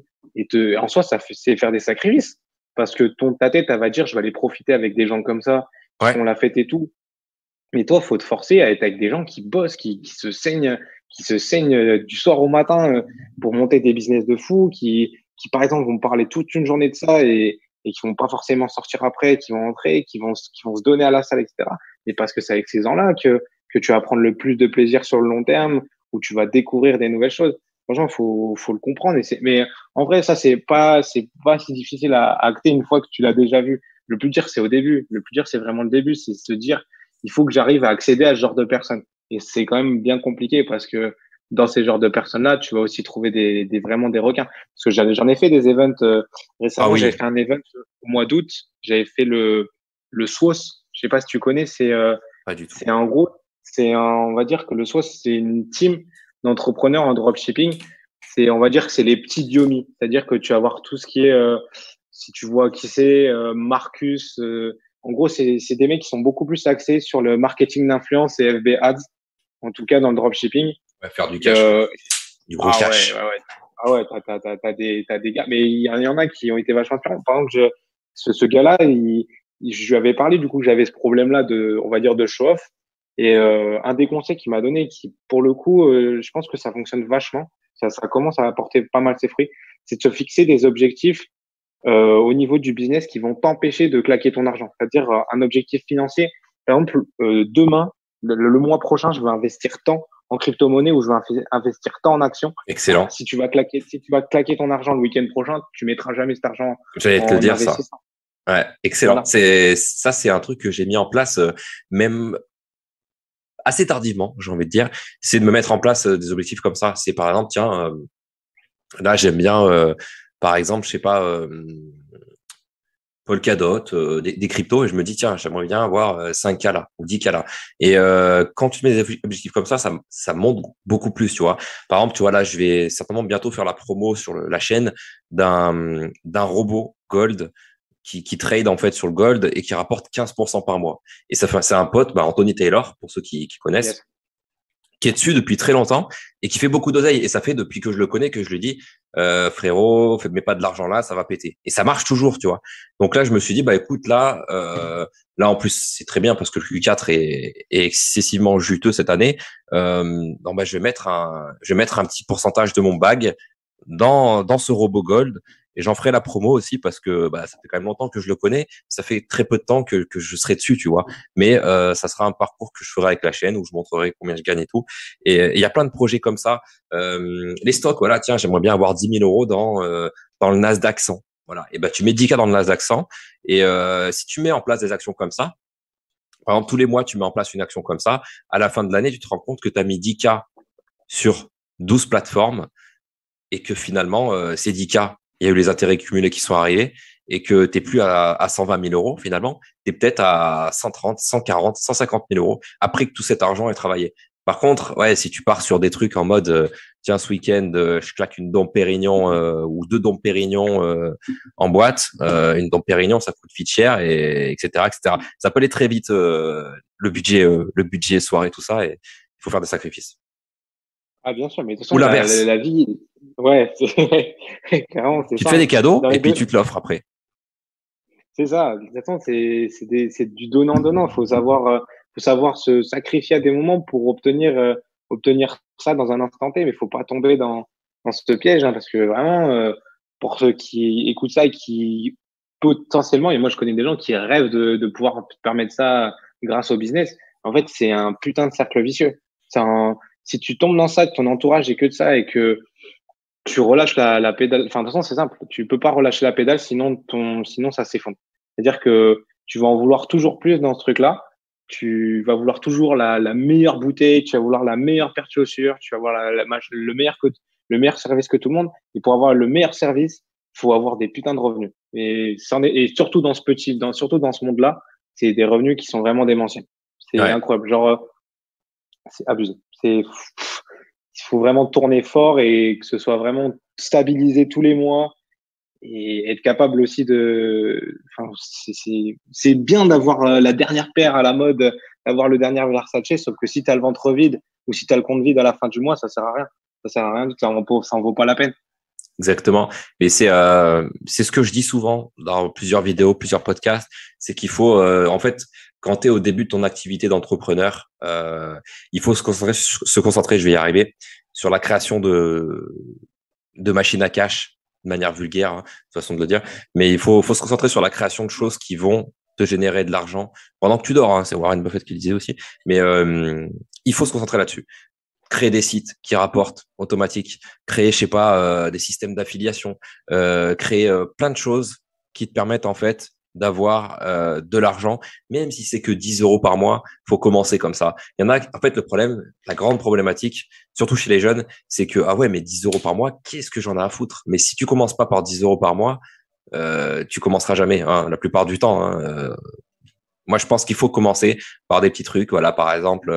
en soi, c'est faire des sacrifices. Parce que ta tête, elle va dire, je vais aller profiter avec des gens comme ça, qui Ouais. font la fête et tout. Mais toi, faut te forcer à être avec des gens qui bossent, qui se saignent du soir au matin pour monter des business de fou, qui par exemple vont parler toute une journée de ça et qui vont pas forcément sortir après, qui vont entrer, qui vont se donner à la salle, etc. Et parce que c'est avec ces gens-là que tu vas prendre le plus de plaisir sur le long terme, où tu vas découvrir des nouvelles choses. Franchement, faut le comprendre. Mais en vrai, ça c'est pas si difficile à acter une fois que tu l'as déjà vu. Le plus dur, c'est au début. Le plus dur, c'est vraiment le début, c'est se dire il faut que j'arrive à accéder à ce genre de personnes. Et c'est quand même bien compliqué parce que dans ces genres de personnes-là, tu vas aussi trouver vraiment des requins. Parce que j'en ai fait des events Ah récemment. J'avais oui. fait un event au mois d'août. J'avais fait le SWOS. Je sais pas si tu connais. Pas du tout. C'est en gros, on va dire que le SWOS, c'est une team d'entrepreneurs en dropshipping. On va dire que c'est les petits Diomi. C'est-à-dire que tu vas voir tout ce qui est, si tu vois qui c'est, Marcus, en gros, c'est des mecs qui sont beaucoup plus axés sur le marketing d'influence et FB Ads, en tout cas dans le dropshipping. On va faire du cash, quoi. Euh, Du gros ah ouais, cash. ouais, ouais. Ah ouais, t'as des gars, mais il y en a qui ont été vachement différents. Par exemple, ce gars-là, je lui avais parlé du coup que j'avais ce problème-là on va dire, de show-off. Et un des conseils qu'il m'a donné, qui pour le coup, je pense que ça fonctionne vachement, ça commence à apporter pas mal ses fruits, c'est de se fixer des objectifs au niveau du business qui vont t'empêcher de claquer ton argent. C'est-à-dire un objectif financier. Par exemple, demain, le mois prochain, je vais investir tant en crypto-monnaie ou je vais investir tant en actions. Bah, Excellent. si tu vas claquer ton argent le week-end prochain, tu mettras jamais cet argent J'allais te le en dire, ça. investissement. Ouais, excellent. Voilà. C'est un truc que j'ai mis en place, même assez tardivement, j'ai envie de dire. C'est de me mettre en place des objectifs comme ça. C'est par exemple, tiens, là, j'aime bien, par exemple, je sais pas, Polkadot, des cryptos, et je me dis, tiens, j'aimerais bien avoir 5K là, ou 10K là. Et quand tu mets des objectifs comme ça monte beaucoup plus, tu vois. Par exemple, tu vois, là, je vais certainement bientôt faire la promo sur la chaîne d'un robot Gold qui trade en fait sur le Gold et qui rapporte 15% par mois. Et c'est un pote, Anthony Taylor, pour ceux qui connaissent, Yes. qui est dessus depuis très longtemps et qui fait beaucoup d'oseille. Et ça fait depuis que je le connais que je lui dis, frérot, mets pas de l'argent là, ça va péter. Et ça marche toujours, tu vois. Donc là, je me suis dit, écoute, là en plus, c'est très bien parce que le Q4 est excessivement juteux cette année. Je vais mettre un petit pourcentage de mon bag dans ce robot Gold. Et j'en ferai la promo aussi parce que ça fait quand même longtemps que je le connais. Ça fait très peu de temps que je serai dessus, tu vois. Mais ça sera un parcours que je ferai avec la chaîne où je montrerai combien je gagne et tout. Et il y a plein de projets comme ça. Les stocks, voilà, tiens, j'aimerais bien avoir 10 000 euros dans le Nasdaq 100. Voilà. Et tu mets 10K dans le Nasdaq 100. Et si tu mets en place des actions comme ça, par exemple, tous les mois, tu mets en place une action comme ça. À la fin de l'année, tu te rends compte que tu as mis 10K sur 12 plateformes et que finalement, ces 10K, il y a eu les intérêts cumulés qui sont arrivés et que tu n'es plus à 120 000 euros finalement, tu es peut-être à 130, 140, 150 000 euros après que tout cet argent est travaillé. Par contre, ouais, si tu pars sur des trucs en mode, tiens, ce week-end, je claque une Dom Pérignon ou deux Dom Pérignon en boîte, une Dom Pérignon, ça coûte vite cher, et etc., etc. Ça peut aller très vite, le budget soirée, tout ça, et il faut faire des sacrifices. Ah, bien sûr, mais de toute Ou façon, l'inverse. la vie, ouais, clairement, c'est Tu te ça, fais hein. des cadeaux Dans et les puis deux, tu te l'offres après. c'est ça. De toute façon, c'est du donnant-donnant. Faut savoir se sacrifier à des moments pour obtenir ça dans un instant T, mais faut pas tomber dans ce piège, hein, parce que vraiment, pour ceux qui écoutent ça et qui potentiellement, et moi, je connais des gens qui rêvent de pouvoir permettre ça grâce au business. En fait, c'est un putain de cercle vicieux. Si tu tombes dans ça, que ton entourage est que de ça et que tu relâches la pédale. Enfin, de toute façon, c'est simple. Tu peux pas relâcher la pédale, sinon ça s'effondre. C'est-à-dire que tu vas en vouloir toujours plus dans ce truc-là. Tu vas vouloir toujours la meilleure bouteille, tu vas vouloir la meilleure paire de chaussures, tu vas avoir le meilleur service que tout le monde. Et pour avoir le meilleur service, il faut avoir des putains de revenus. Et surtout dans surtout dans ce monde-là, c'est des revenus qui sont vraiment démentiels. C'est Ouais, incroyable. Genre, c'est abusé. Il faut vraiment tourner fort et que ce soit vraiment stabilisé tous les mois et être capable aussi enfin, c'est bien d'avoir la dernière paire à la mode, d'avoir le dernier Versace, sauf que si tu as le ventre vide ou si tu as le compte vide à la fin du mois, ça sert à rien. Ça sert à rien, ça en vaut pas la peine. exactement. Mais c'est ce que je dis souvent dans plusieurs vidéos, plusieurs podcasts, c'est qu'il faut en fait quand tu es au début de ton activité d'entrepreneur, il faut se concentrer, je vais y arriver, sur la création de machines à cash de manière vulgaire, hein, façon de le dire. Mais faut se concentrer sur la création de choses qui vont te générer de l'argent pendant que tu dors. Hein, c'est Warren Buffett qui le disait aussi. Mais il faut se concentrer là-dessus. Créer des sites qui rapportent automatiques, créer, je sais pas, des systèmes d'affiliation, créer plein de choses qui te permettent en fait d'avoir de l'argent, même si c'est que 10 euros par mois, faut commencer comme ça. Il y en a, en fait, le problème, la grande problématique, surtout chez les jeunes, c'est que, ah ouais, mais 10 euros par mois, qu'est-ce que j'en ai à foutre? Mais si tu commences pas par 10 euros par mois, tu commenceras jamais, hein, la plupart du temps. Hein, moi, je pense qu'il faut commencer par des petits trucs. Voilà, par exemple,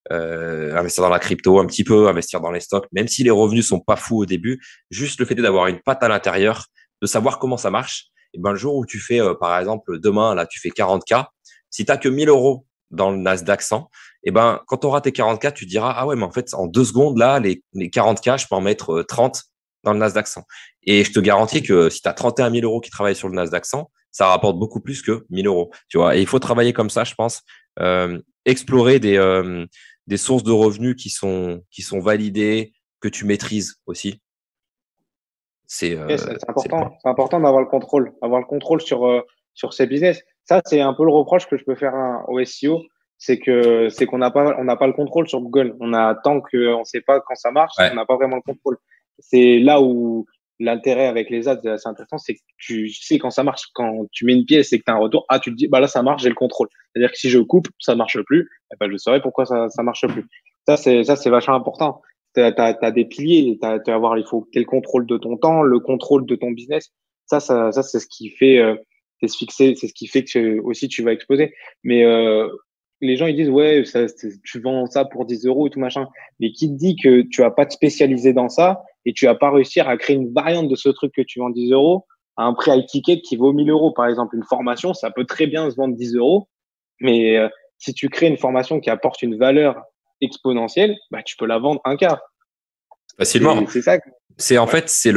investir dans la crypto un petit peu, investir dans les stocks, même si les revenus sont pas fous au début, juste le fait d'avoir une patte à l'intérieur, de savoir comment ça marche. Et ben, le jour où tu fais, par exemple, demain, là, tu fais 40K, si tu n'as que 1000 euros dans le Nasdaq 100, et ben, quand tu auras tes 40K, tu te diras, ah ouais, mais en fait, en 2 secondes, là, les 40K, je peux en mettre 30 dans le Nasdaq 100. Et je te garantis que si tu as 31 000 euros qui travaillent sur le Nasdaq 100, ça rapporte beaucoup plus que 1000 euros. Tu vois, et il faut travailler comme ça, je pense. Explorer des sources de revenus qui sont validées, que tu maîtrises aussi. Et C'est le point. c'est important d'avoir le contrôle, sur ses business. Ça, c'est un peu le reproche que je peux faire au SEO, c'est qu'on n'a pas le contrôle sur Google. Tant qu'on ne sait pas quand ça marche, on Ouais, n'a pas vraiment le contrôle. C'est là où l'intérêt avec les ads est assez intéressant, c'est que tu sais quand ça marche. Quand tu mets une pièce et que tu as un retour, ah, tu te dis, bah là, ça marche, j'ai le contrôle. C'est-à-dire que si je coupe, ça marche plus, eh ben, je saurai pourquoi ça marche plus. Ça, c'est vachement important. T'as des piliers, il faut quel contrôle de ton temps, le contrôle de ton business. C'est ce qui fait, c'est ce qui fait que aussi tu vas exploser. Mais les gens ils disent ouais, tu vends ça pour 10 euros et tout machin. Mais qui te dit que tu vas pas te spécialiser dans ça et tu vas pas réussir à créer une variante de ce truc que tu vends 10 euros à un prix high ticket qui vaut 1000 euros. Par exemple, une formation, ça peut très bien se vendre 10 euros, mais si tu crées une formation qui apporte une valeur exponentielle, bah, tu peux la vendre un quart. Facilement. C'est ça. C'est en fait, c'est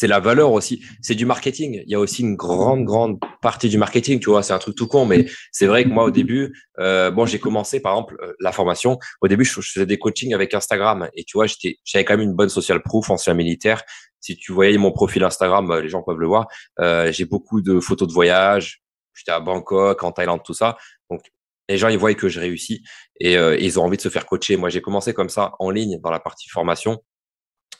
la valeur aussi. C'est du marketing. Il y a aussi une grande partie du marketing, tu vois. C'est un truc tout con, mais c'est vrai que moi, au début, bon, j'ai commencé, par exemple, la formation. Au début, je faisais des coachings avec Instagram et tu vois, j'avais quand même une bonne social proof, ancien militaire. Si tu voyais mon profil Instagram, les gens peuvent le voir. J'ai beaucoup de photos de voyage. J'étais à Bangkok, en Thaïlande, tout ça. Donc, les gens, ils voient que je réussis et ils ont envie de se faire coacher. Moi, j'ai commencé comme ça en ligne dans la partie formation.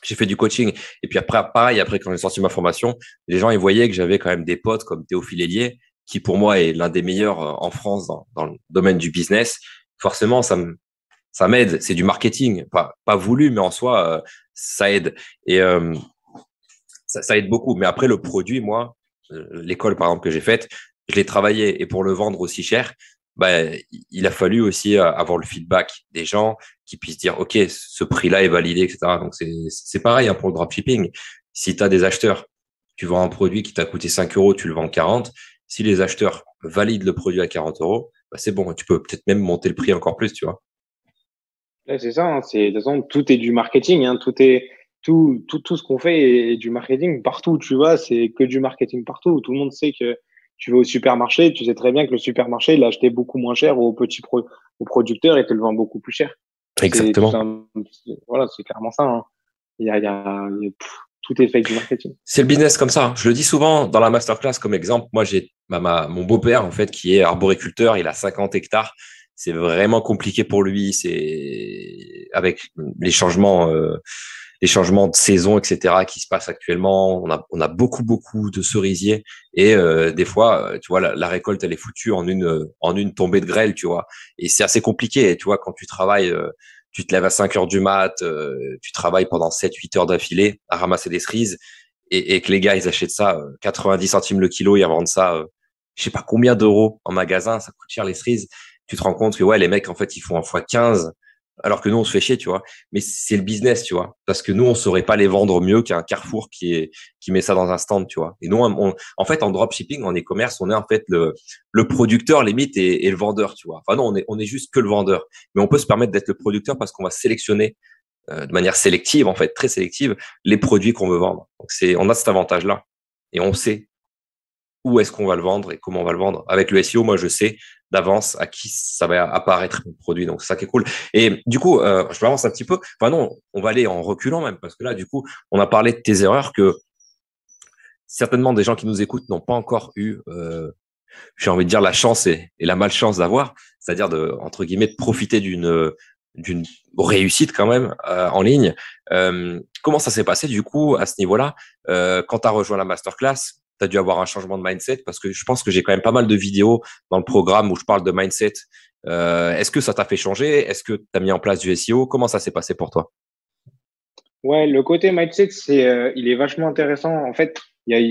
J'ai fait du coaching. Et puis après, pareil, après, quand j'ai sorti ma formation, les gens, ils voyaient que j'avais quand même des potes comme Théophile Hélier, qui pour moi est l'un des meilleurs en France dans le domaine du business. Forcément, ça m'aide. C'est du marketing. Pas voulu, mais en soi, ça aide. Et ça aide beaucoup. Mais après, le produit, moi, l'école, par exemple, que j'ai faite, je l'ai travaillé. Et pour le vendre aussi cher, bah, il a fallu aussi avoir le feedback des gens qui puissent dire, OK, ce prix-là est validé, etc. Donc, c'est pareil hein, pour le dropshipping. Si tu as des acheteurs, tu vends un produit qui t'a coûté 5 euros, tu le vends 40. Si les acheteurs valident le produit à 40 euros, bah, c'est bon. Tu peux peut-être même monter le prix encore plus, tu vois. Ouais, c'est ça. Hein, de toute façon, tout est du marketing. Hein, tout ce qu'on fait est du marketing partout. Tu vois, c'est que du marketing partout. Tout le monde sait que tu vas au supermarché, tu sais très bien que le supermarché, il a acheté beaucoup moins cher au producteur et te le vend beaucoup plus cher. C'est tout Exactement. un, voilà, c'est clairement ça. Hein. Tout est fait avec du marketing. C'est le business comme ça. Hein. Je le dis souvent dans la masterclass comme exemple. Moi, j'ai mon beau-père, en fait, qui est arboriculteur. Il a 50 hectares. C'est vraiment compliqué pour lui. C'est avec les changements de saison, etc., qui se passent actuellement. On a beaucoup de cerisiers. Et des fois, tu vois, la récolte, elle est foutue en une tombée de grêle, tu vois. Et c'est assez compliqué. Tu vois, quand tu travailles, tu te lèves à 5 heures du mat, tu travailles pendant 7-8 heures d'affilée à ramasser des cerises et que les gars, ils achètent ça 90 centimes le kilo, ils revendent ça, je sais pas combien d'euros en magasin, ça coûte cher les cerises. Tu te rends compte que ouais, les mecs, en fait, ils font un fois 15 alors que nous, on se fait chier, tu vois. Mais c'est le business, tu vois. Parce que nous, on saurait pas les vendre mieux qu'un Carrefour qui met ça dans un stand, tu vois. Et nous, en fait, en dropshipping, en e-commerce, on est en fait le producteur limite et le vendeur, tu vois. Enfin non, on est juste que le vendeur. Mais on peut se permettre d'être le producteur parce qu'on va sélectionner de manière sélective, en fait, très sélective, les produits qu'on veut vendre. Donc on a cet avantage-là. Et on sait où est-ce qu'on va le vendre et comment on va le vendre. Avec le SEO, moi, je sais d'avance à qui ça va apparaître mon produit. Donc, c'est ça qui est cool. Et du coup, je m'avance un petit peu. Enfin non, on va aller en reculant même, parce que là, du coup, on a parlé de tes erreurs que certainement des gens qui nous écoutent n'ont pas encore eu, j'ai envie de dire, la chance et la malchance d'avoir, c'est-à-dire entre guillemets, de profiter d'une réussite quand même en ligne. Comment ça s'est passé du coup à ce niveau-là quand tu as rejoint la masterclass? Tu as dû avoir un changement de mindset parce que je pense que j'ai quand même pas mal de vidéos dans le programme où je parle de mindset. Est-ce que ça t'a fait changer? Est-ce que tu as mis en place du SEO? Comment ça s'est passé pour toi? Ouais, le côté mindset, il est vachement intéressant. En fait,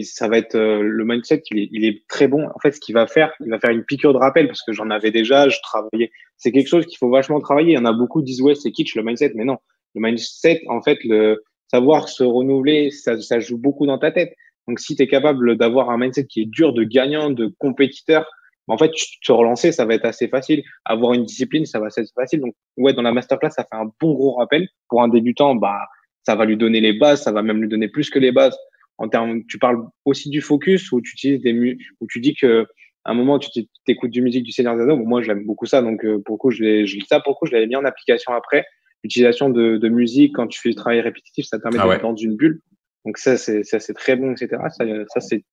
ça va être le mindset, il est très bon. En fait, ce qu'il va faire, il va faire une piqûre de rappel parce que j'en avais déjà, je travaillais. C'est quelque chose qu'il faut vachement travailler. Il y en a beaucoup qui disent ouais, c'est kitsch le mindset, mais non. Le mindset, en fait, le savoir se renouveler, ça joue beaucoup dans ta tête. Donc, si tu es capable d'avoir un mindset qui est dur, de gagnant, de compétiteur, en fait, te relancer, ça va être assez facile. Avoir une discipline, ça va être facile. Donc, ouais, dans la masterclass, ça fait un bon gros rappel. Pour un débutant, bah, ça va lui donner les bases, ça va même lui donner plus que les bases. En termes, tu parles aussi du focus où tu utilises où tu dis que à un moment tu t'écoutes du musique du Seigneur des Anneaux. Bon, moi, j'aime beaucoup ça, donc pour le coup, je l'avais mis en application après. L'utilisation de musique quand tu fais du travail répétitif, ça te permet Ah d'être ouais. dans une bulle. Donc ça, c'est très bon, etc. Ça c'est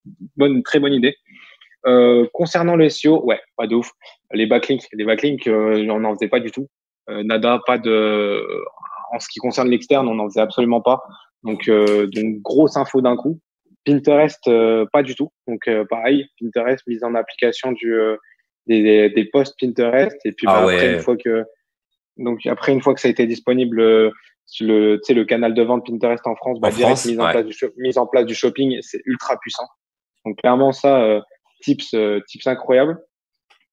très bonne idée. Concernant le SEO, ouais, pas de ouf. Les backlinks, on n'en faisait pas du tout. Nada, pas de. En ce qui concerne l'externe, on n'en faisait absolument pas. Donc grosse info d'un coup. Pinterest, pas du tout. Donc pareil, Pinterest mise en application des posts Pinterest. Et puis Ah bah ouais. après une fois que ça a été disponible sur tu sais, le canal de vente Pinterest en France, En bah direct France, ouais. mise en place du shopping, c'est ultra puissant. Donc clairement ça, tips incroyable.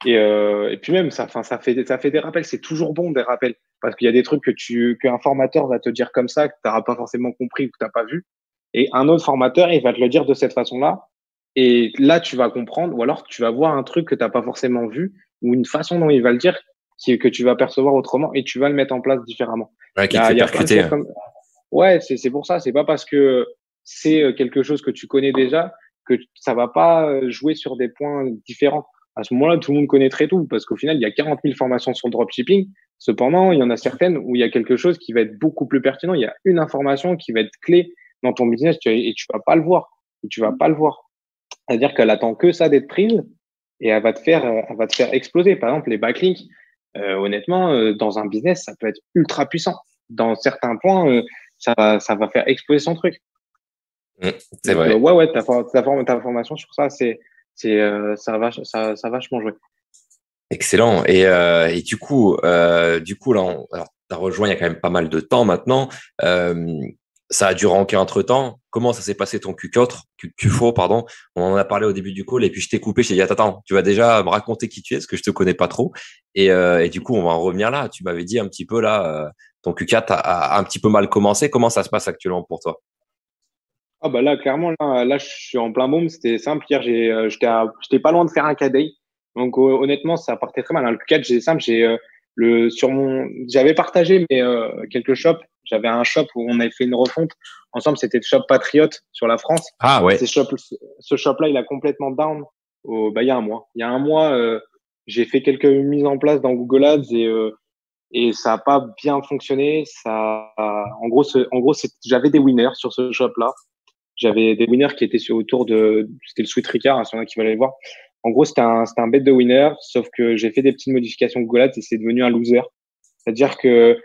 Et puis même ça fait des rappels. C'est toujours bon des rappels parce qu'il y a des trucs qu'un formateur va te dire comme ça que t'auras pas forcément compris ou que t'as pas vu. Et un autre formateur, il va te le dire de cette façon-là. Et là, tu vas comprendre, ou alors tu vas voir un truc que t'as pas forcément vu, ou une façon dont il va le dire que tu vas percevoir autrement, et tu vas le mettre en place différemment. Ouais, Il y qui te a, fait il y a plein de percuter. choses comme. Ouais, c'est pour ça. C'est pas parce que c'est quelque chose que tu connais déjà que ça va pas jouer sur des points différents. À ce moment-là, tout le monde connaîtrait tout, parce qu'au final, il y a 40 000 formations sur le dropshipping. Cependant, il y en a certaines où il y a quelque chose qui va être beaucoup plus pertinent. Il y a une information qui va être clé dans ton business et tu vas pas le voir. Et tu vas pas le voir. C'est-à-dire qu'elle attend que ça d'être prise et elle va te faire exploser. Par exemple, les backlinks, honnêtement, dans un business, ça peut être ultra puissant. Dans certains points, ça va faire exploser son truc. C'est Donc, vrai. ouais, ta formation sur ça, ça a vachement joué. Excellent. Et du coup là, alors, t'as rejoint il y a quand même pas mal de temps maintenant. Ça a dû ranker entre-temps. Comment ça s'est passé ton Q4, pardon. On en a parlé au début du call et puis je t'ai coupé. Je t'ai dit, attends, tu vas déjà me raconter qui tu es parce que je te connais pas trop. Et du coup, on va en revenir là. Tu m'avais dit un petit peu là, ton Q4 a un petit peu mal commencé. Comment ça se passe actuellement pour toi? Ah bah là, clairement, là, je suis en plein boom. C'était simple. Hier, j'étais pas loin de faire un KD. Donc honnêtement, ça partait très mal. Hein. Le Q4, j'ai simple. J'avais partagé quelques shops. J'avais un shop où on avait fait une refonte ensemble. C'était le shop Patriote sur la France. Ah Et ouais. ce shop-là, il a complètement down. Il y a un mois. Il y a un mois, j'ai fait quelques mises en place dans Google Ads et ça a pas bien fonctionné. En gros, j'avais des winners sur ce shop-là. J'avais des winners qui étaient c'était le Sweet Ricard, hein, s'il y en a qui veulent aller voir. En gros, c'était un bet de winner, sauf que j'ai fait des petites modifications Google Ads et c'est devenu un loser. C'est-à-dire que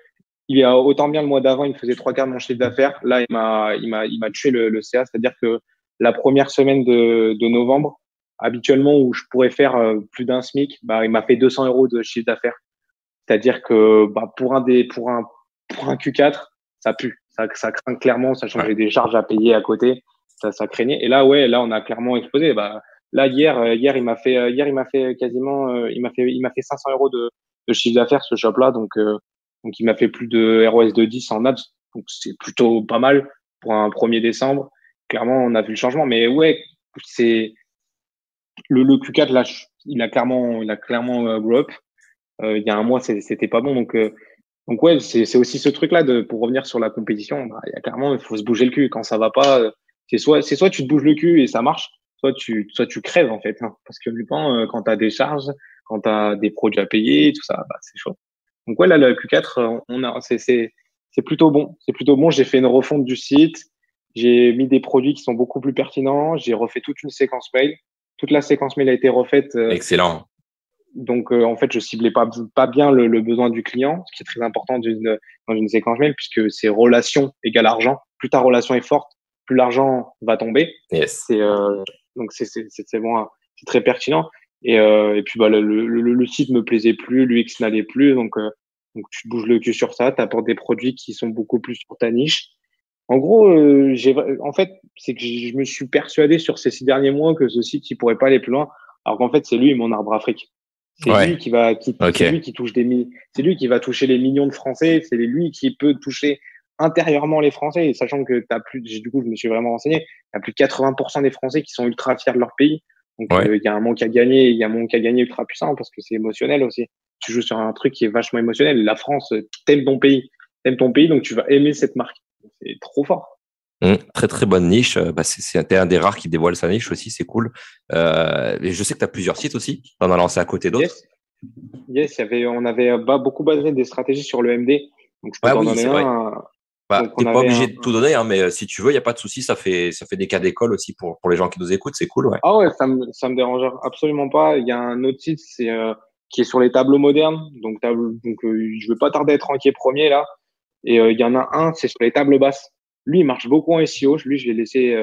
il y a autant bien le mois d'avant, il me faisait trois quarts de mon chiffre d'affaires. Là, il m'a tué le CA. C'est-à-dire que la première semaine de novembre, habituellement où je pourrais faire plus d'un SMIC, bah, il m'a fait 200 euros de chiffre d'affaires. C'est-à-dire que bah, pour un Q4, ça pue. Ça craint clairement, sachant que Ouais. j'ai des charges à payer à côté. Ça craignait. Et là, ouais, là, on a clairement explosé. Bah, là, hier, il m'a fait quasiment, il m'a fait 500 euros de chiffre d'affaires, ce shop-là. Donc, il m'a fait plus de ROS de 10 en ads. Donc, c'est plutôt pas mal pour un 1er décembre. Clairement, on a vu le changement. Mais ouais, c'est, le Q4, là, il a clairement grow up. Il y a un mois, c'était pas bon. Donc ouais, c'est aussi ce truc-là pour revenir sur la compétition. Bah, il y a clairement, il faut se bouger le cul. Quand ça va pas, c'est soit tu te bouges le cul et ça marche, soit tu crèves en fait. Hein. Parce que du temps, quand t'as des charges, quand t'as des produits à payer, tout ça, bah, c'est chaud. Donc ouais, là, le Q4, c'est plutôt bon. C'est plutôt bon. J'ai fait une refonte du site. J'ai mis des produits qui sont beaucoup plus pertinents. J'ai refait toute une séquence mail. Toute la séquence mail a été refaite. Excellent. Donc, en fait, je ciblais pas bien le besoin du client, ce qui est très important dans une séquence mail, puisque c'est relation égale argent. Plus ta relation est forte, plus l'argent va tomber. Yes. Donc, c'est bon, c'est très pertinent. Et puis, bah, le site me plaisait plus, l'UX n'allait plus. Donc, tu te bouges le cul sur ça, tu apportes des produits qui sont beaucoup plus sur ta niche. En gros, en fait, c'est que je me suis persuadé sur ces 6 derniers mois que ce site, il pourrait pas aller plus loin. Alors qu'en fait, c'est lui mon arbre Afrique. Ouais. Ok. C'est lui qui touche c'est lui qui va toucher les millions de Français, c'est lui qui peut toucher intérieurement les Français, et sachant que du coup, je me suis vraiment renseigné, t'as plus de 80% des Français qui sont ultra fiers de leur pays. Donc, Ouais. il y a un manque à gagner, il y a un manque à gagner ultra puissant parce que c'est émotionnel aussi. Tu joues sur un truc qui est vachement émotionnel. La France, t'aimes ton pays, donc tu vas aimer cette marque. C'est trop fort. Très très bonne niche. Bah, t'es un des rares qui dévoile sa niche aussi, c'est cool. Et je sais que tu as plusieurs sites aussi. T'en as lancé à côté d'autres. Yes, yes, on avait beaucoup basé des stratégies sur le MD. Donc, je peux Ah t'en oui, donner c'est vrai. un. Bah, Donc, t'es on pas avait obligé de tout donner, hein, mais si tu veux, il n'y a pas de souci. Ça fait des cas d'école aussi pour les gens qui nous écoutent. C'est cool, ouais. Ah ouais, ça me dérange absolument pas. Il y a un autre site, qui est sur les tableaux modernes. Je vais pas tarder à être ranké premier là. Et il y en a un, c'est sur les tables basses. Lui, il marche beaucoup en SEO. Lui, je l'ai laissé.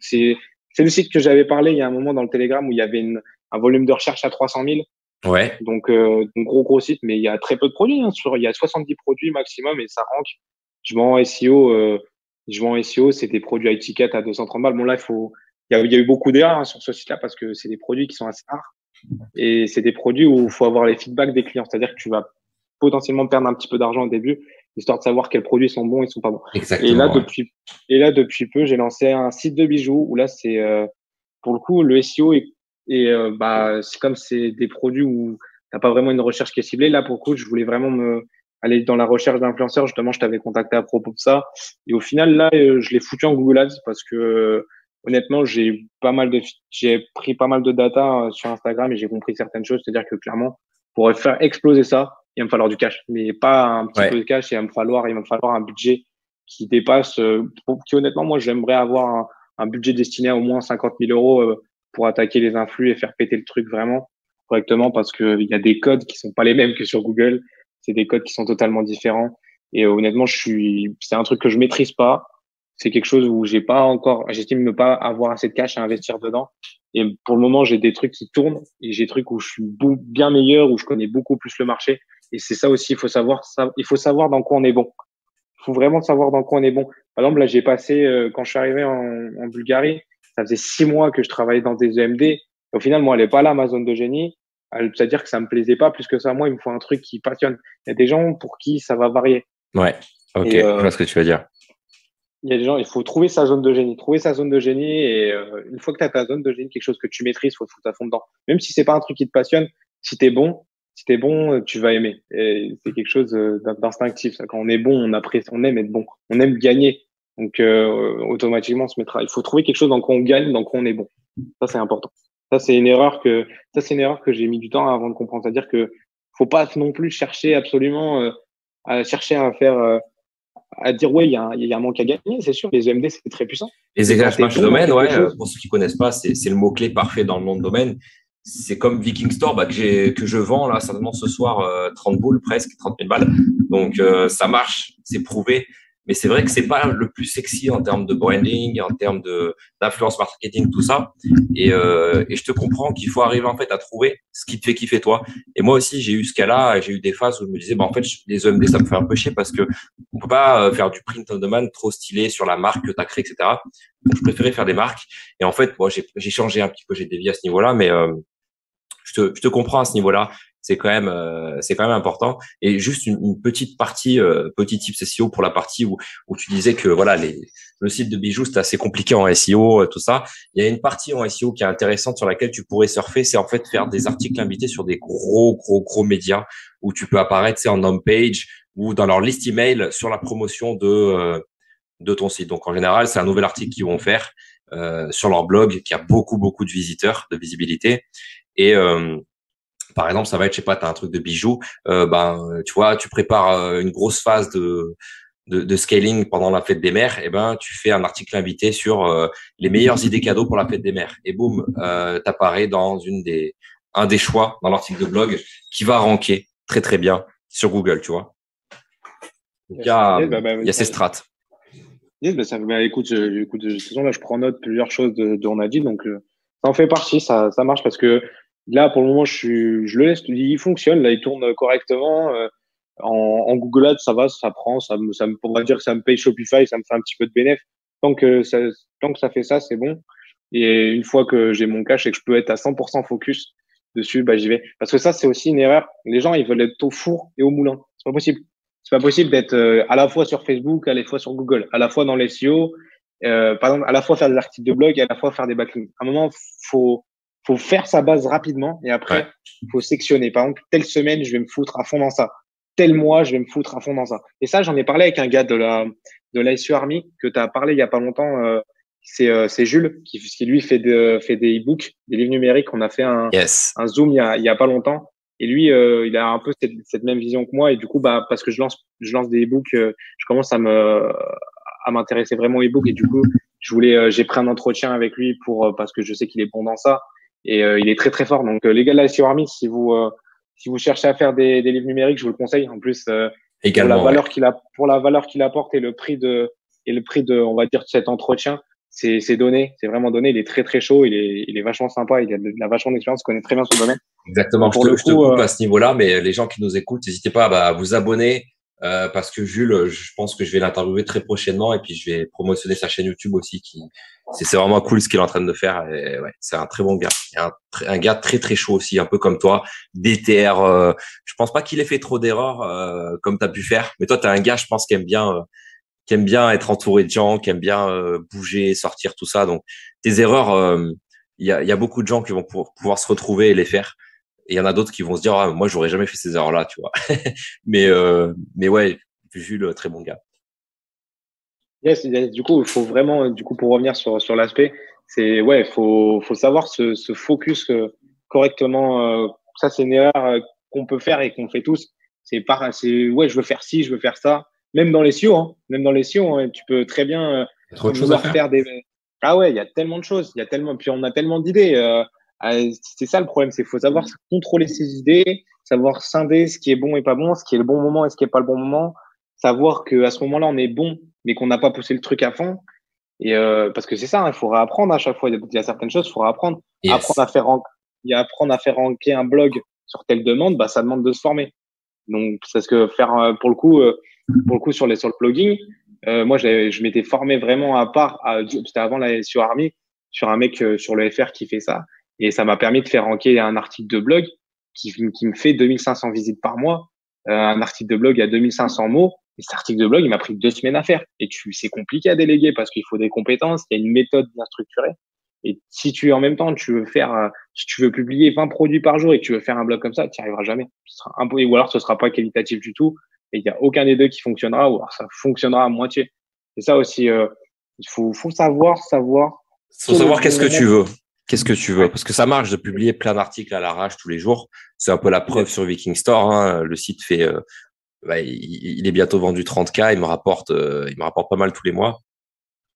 C'est le site que j'avais parlé il y a un moment dans le Telegram où il y avait un volume de recherche à 300 000. Ouais. Donc gros site, mais il y a très peu de produits. Hein, il y a 70 produits maximum et ça rank. Je vends en SEO. C'est des produits à étiquette à 230 balles. Bon là, il y a eu beaucoup d'erreurs hein, sur ce site-là parce que c'est des produits qui sont assez rares et c'est des produits où il faut avoir les feedbacks des clients. C'est-à-dire que tu vas potentiellement perdre un petit peu d'argent au début, histoire de savoir quels produits sont bons et sont pas bons. Exactement. Et là, depuis peu, j'ai lancé un site de bijoux où là, c'est pour le coup, le SEO c'est comme c'est des produits où t'as pas vraiment une recherche qui est ciblée. Là, pour le coup, je voulais vraiment aller dans la recherche d'influenceurs. Justement, je t'avais contacté à propos de ça. Et au final, là, je l'ai foutu en Google Ads parce que honnêtement, j'ai pris pas mal de data sur Instagram et j'ai compris certaines choses. C'est-à-dire que clairement, pour faire exploser ça, il va me falloir du cash, mais pas un petit peu de cash. Il va me falloir un budget qui dépasse, qui honnêtement, moi, j'aimerais avoir un budget destiné à au moins 50 000 euros pour attaquer les influx et faire péter le truc vraiment correctement parce que il y a des codes qui sont pas les mêmes que sur Google. C'est des codes qui sont totalement différents. Et honnêtement, c'est un truc que je maîtrise pas. C'est quelque chose où j'estime ne pas avoir assez de cash à investir dedans. Et pour le moment, j'ai des trucs qui tournent et j'ai des trucs où je suis bien meilleur, où je connais beaucoup plus le marché. Et c'est ça aussi, il faut savoir dans quoi on est bon. Il faut vraiment savoir dans quoi on est bon. Par exemple, là, j'ai passé, quand je suis arrivé en Bulgarie, ça faisait 6 mois que je travaillais dans des EMD. Au final, moi, elle est pas là, ma zone de génie. C'est-à-dire que ça me plaisait pas plus que ça. Moi, il me faut un truc qui passionne. Il y a des gens pour qui ça va varier. Ouais. Ok. Je vois ce que tu veux dire. Il y a des gens, il faut trouver sa zone de génie. Trouver sa zone de génie et une fois que tu as ta zone de génie, quelque chose que tu maîtrises, faut te foutre à fond dedans. Même si c'est pas un truc qui te passionne, si t'es bon, tu vas aimer. Et c'est quelque chose d'instinctif. Quand on est bon, on aime être bon, on aime gagner. Donc automatiquement, on se mettra. Il faut trouver quelque chose dans quoi on gagne, dans quoi on est bon. Ça c'est important. Ça c'est une erreur que j'ai mis du temps avant de comprendre. C'est-à-dire que faut pas non plus chercher absolument à chercher à faire à dire ouais, il y a un manque à gagner, c'est sûr. Les EMD, c'est très puissant. Les éclairages match domaine, pour ceux qui connaissent pas, c'est le mot-clé parfait dans le nom de domaine. C'est comme Viking Store que je vends là certainement ce soir 30 boules presque 30 000 balles. Donc ça marche, c'est prouvé. Mais c'est vrai que c'est pas le plus sexy en termes de branding, en termes d'influence marketing, tout ça. Et je te comprends qu'il faut arriver en fait à trouver ce qui te fait kiffer toi. Et moi aussi, j'ai eu ce cas-là, j'ai eu des phases où je me disais, en fait, les EMD, ça me fait un peu chier parce que on peut pas faire du print on demand trop stylé sur la marque que tu as créée, etc. Donc, je préférais faire des marques. Et en fait, moi, j'ai changé un petit peu, j'ai dévié à ce niveau-là, mais je te comprends à ce niveau-là. C'est quand même important. Et juste une petite partie, petit tips SEO pour la partie où tu disais que voilà le site de bijoux c'était assez compliqué en SEO, tout ça. Il y a une partie en SEO qui est intéressante sur laquelle tu pourrais surfer, c'est en fait faire des articles invités sur des gros médias où tu peux apparaître, c'est en home page ou dans leur liste email sur la promotion de ton site. Donc en général, c'est un nouvel article qu'ils vont faire sur leur blog qui a beaucoup de visiteurs, de visibilité. Et par exemple, ça va être, je sais pas, tu as un truc de bijoux, tu vois, tu prépares une grosse phase de scaling pendant la fête des mères, et ben tu fais un article invité sur les meilleures idées cadeaux pour la fête des mères. Et boum, t'apparais dans un des choix dans l'article de blog qui va ranker très bien sur Google, tu vois. Donc, il y a ces strates. Écoute, de toute façon, là, je prends note plusieurs choses on a dit, donc ça en fait partie, ça marche parce que là, pour le moment, je le laisse, il fonctionne, là, il tourne correctement. En Google Ads, ça va, ça prend, on va dire que ça me paye Shopify, ça me fait un petit peu de bénéfice. Tant que ça fait ça, c'est bon. Et une fois que j'ai mon cash et que je peux être à 100% focus dessus, bah, j'y vais. Parce que ça, c'est aussi une erreur. Les gens, ils veulent être au four et au moulin. C'est pas possible. C'est pas possible d'être à la fois sur Facebook, à la fois sur Google, à la fois dans les SEO, par exemple, à la fois faire des articles de blog et à la fois faire des backlinks. À un moment, faut faire sa base rapidement et après, faut sectionner. Par exemple, telle semaine, je vais me foutre à fond dans ça. Tel mois, je vais me foutre à fond dans ça. Et ça, j'en ai parlé avec un gars de la SEO Army que tu as parlé il y a pas longtemps. C'est Jules qui lui fait des e-books, des livres numériques. On a fait un Zoom il y a pas longtemps. Et lui, il a un peu cette même vision que moi. Et du coup, bah, parce que je lance des e-books, je commence à m'intéresser vraiment aux e-books. Et du coup, j'ai pris un entretien avec lui parce que je sais qu'il est bon dans ça. Et il est très fort. Donc les gars de la SEO Army, si vous cherchez à faire des livres numériques, je vous le conseille. En plus, également, pour la valeur qu'il apporte et le prix de, on va dire, de cet entretien, c'est donné, c'est vraiment donné. Il est très chaud, il est vachement sympa, il a vachement d'expérience, il connaît très bien son domaine. Exactement. Je te coupe à ce niveau-là, mais les gens qui nous écoutent, n'hésitez pas à vous abonner parce que Jules, je pense que je vais l'interviewer très prochainement et puis je vais promotionner sa chaîne YouTube aussi qui C'est vraiment cool ce qu'il est en train de faire. Et ouais, c'est un très bon gars. Et un gars très très chaud aussi, un peu comme toi, déter. Je pense pas qu'il ait fait trop d'erreurs comme tu as pu faire. Mais toi, tu es un gars, je pense, qui aime bien être entouré de gens, qui aime bien bouger, sortir, tout ça. Donc, tes erreurs, il y a beaucoup de gens qui vont pouvoir se retrouver et les faire. Et il y en a d'autres qui vont se dire, ah, moi, j'aurais jamais fait ces erreurs-là, tu vois. Mais ouais, Jules, très bon gars. Yes, yes, du coup, il faut vraiment, du coup, pour revenir sur l'aspect, c'est, ouais, faut savoir se focus correctement. Ça, c'est une erreur qu'on peut faire et qu'on fait tous. Ouais, je veux faire ci, je veux faire ça. Même dans les SEO, hein, même dans les SEO, hein, tu peux très bien Il y a trop de choses à vouloir faire. faire des. Ah ouais, il y a tellement de choses, il y a tellement, puis on a tellement d'idées. C'est ça le problème, c'est qu'il faut savoir contrôler ses idées, savoir scinder ce qui est bon et pas bon, ce qui est le bon moment et ce qui est pas le bon moment, savoir que à ce moment-là, on est bon mais qu'on n'a pas poussé le truc à fond. Et parce que c'est ça, il faut réapprendre à chaque fois. Il y a certaines choses, il faut réapprendre. Yes. Apprendre à faire ranker un blog sur telle demande, bah, ça demande de se former. Donc, c'est ce que faire pour le coup sur le blogging, moi, je m'étais formé vraiment à part. C'était avant la SEO Army, sur un mec sur le FR qui fait ça. Et ça m'a permis de faire ranker un article de blog qui me fait 2500 visites par mois. Un article de blog à 2500 mots. Et cet article de blog, il m'a pris 2 semaines à faire. Et c'est compliqué à déléguer parce qu'il faut des compétences, il y a une méthode bien structurée. Et si en même temps, si tu veux publier 20 produits par jour et que tu veux faire un blog comme ça, tu n'y arriveras jamais. Ou alors ce sera pas qualitatif du tout. Et il n'y a aucun des deux qui fonctionnera, ou alors ça fonctionnera à moitié. C'est ça aussi, faut savoir Faut quel est le savoir bon qu'est-ce que tu moment. veux. Qu'est-ce que tu veux? Ouais. Parce que ça marche de publier plein d'articles à l'arrache tous les jours. C'est un peu la preuve Yes. sur Viking Store, hein. Le site fait, il est bientôt vendu 30K. Il me rapporte pas mal tous les mois.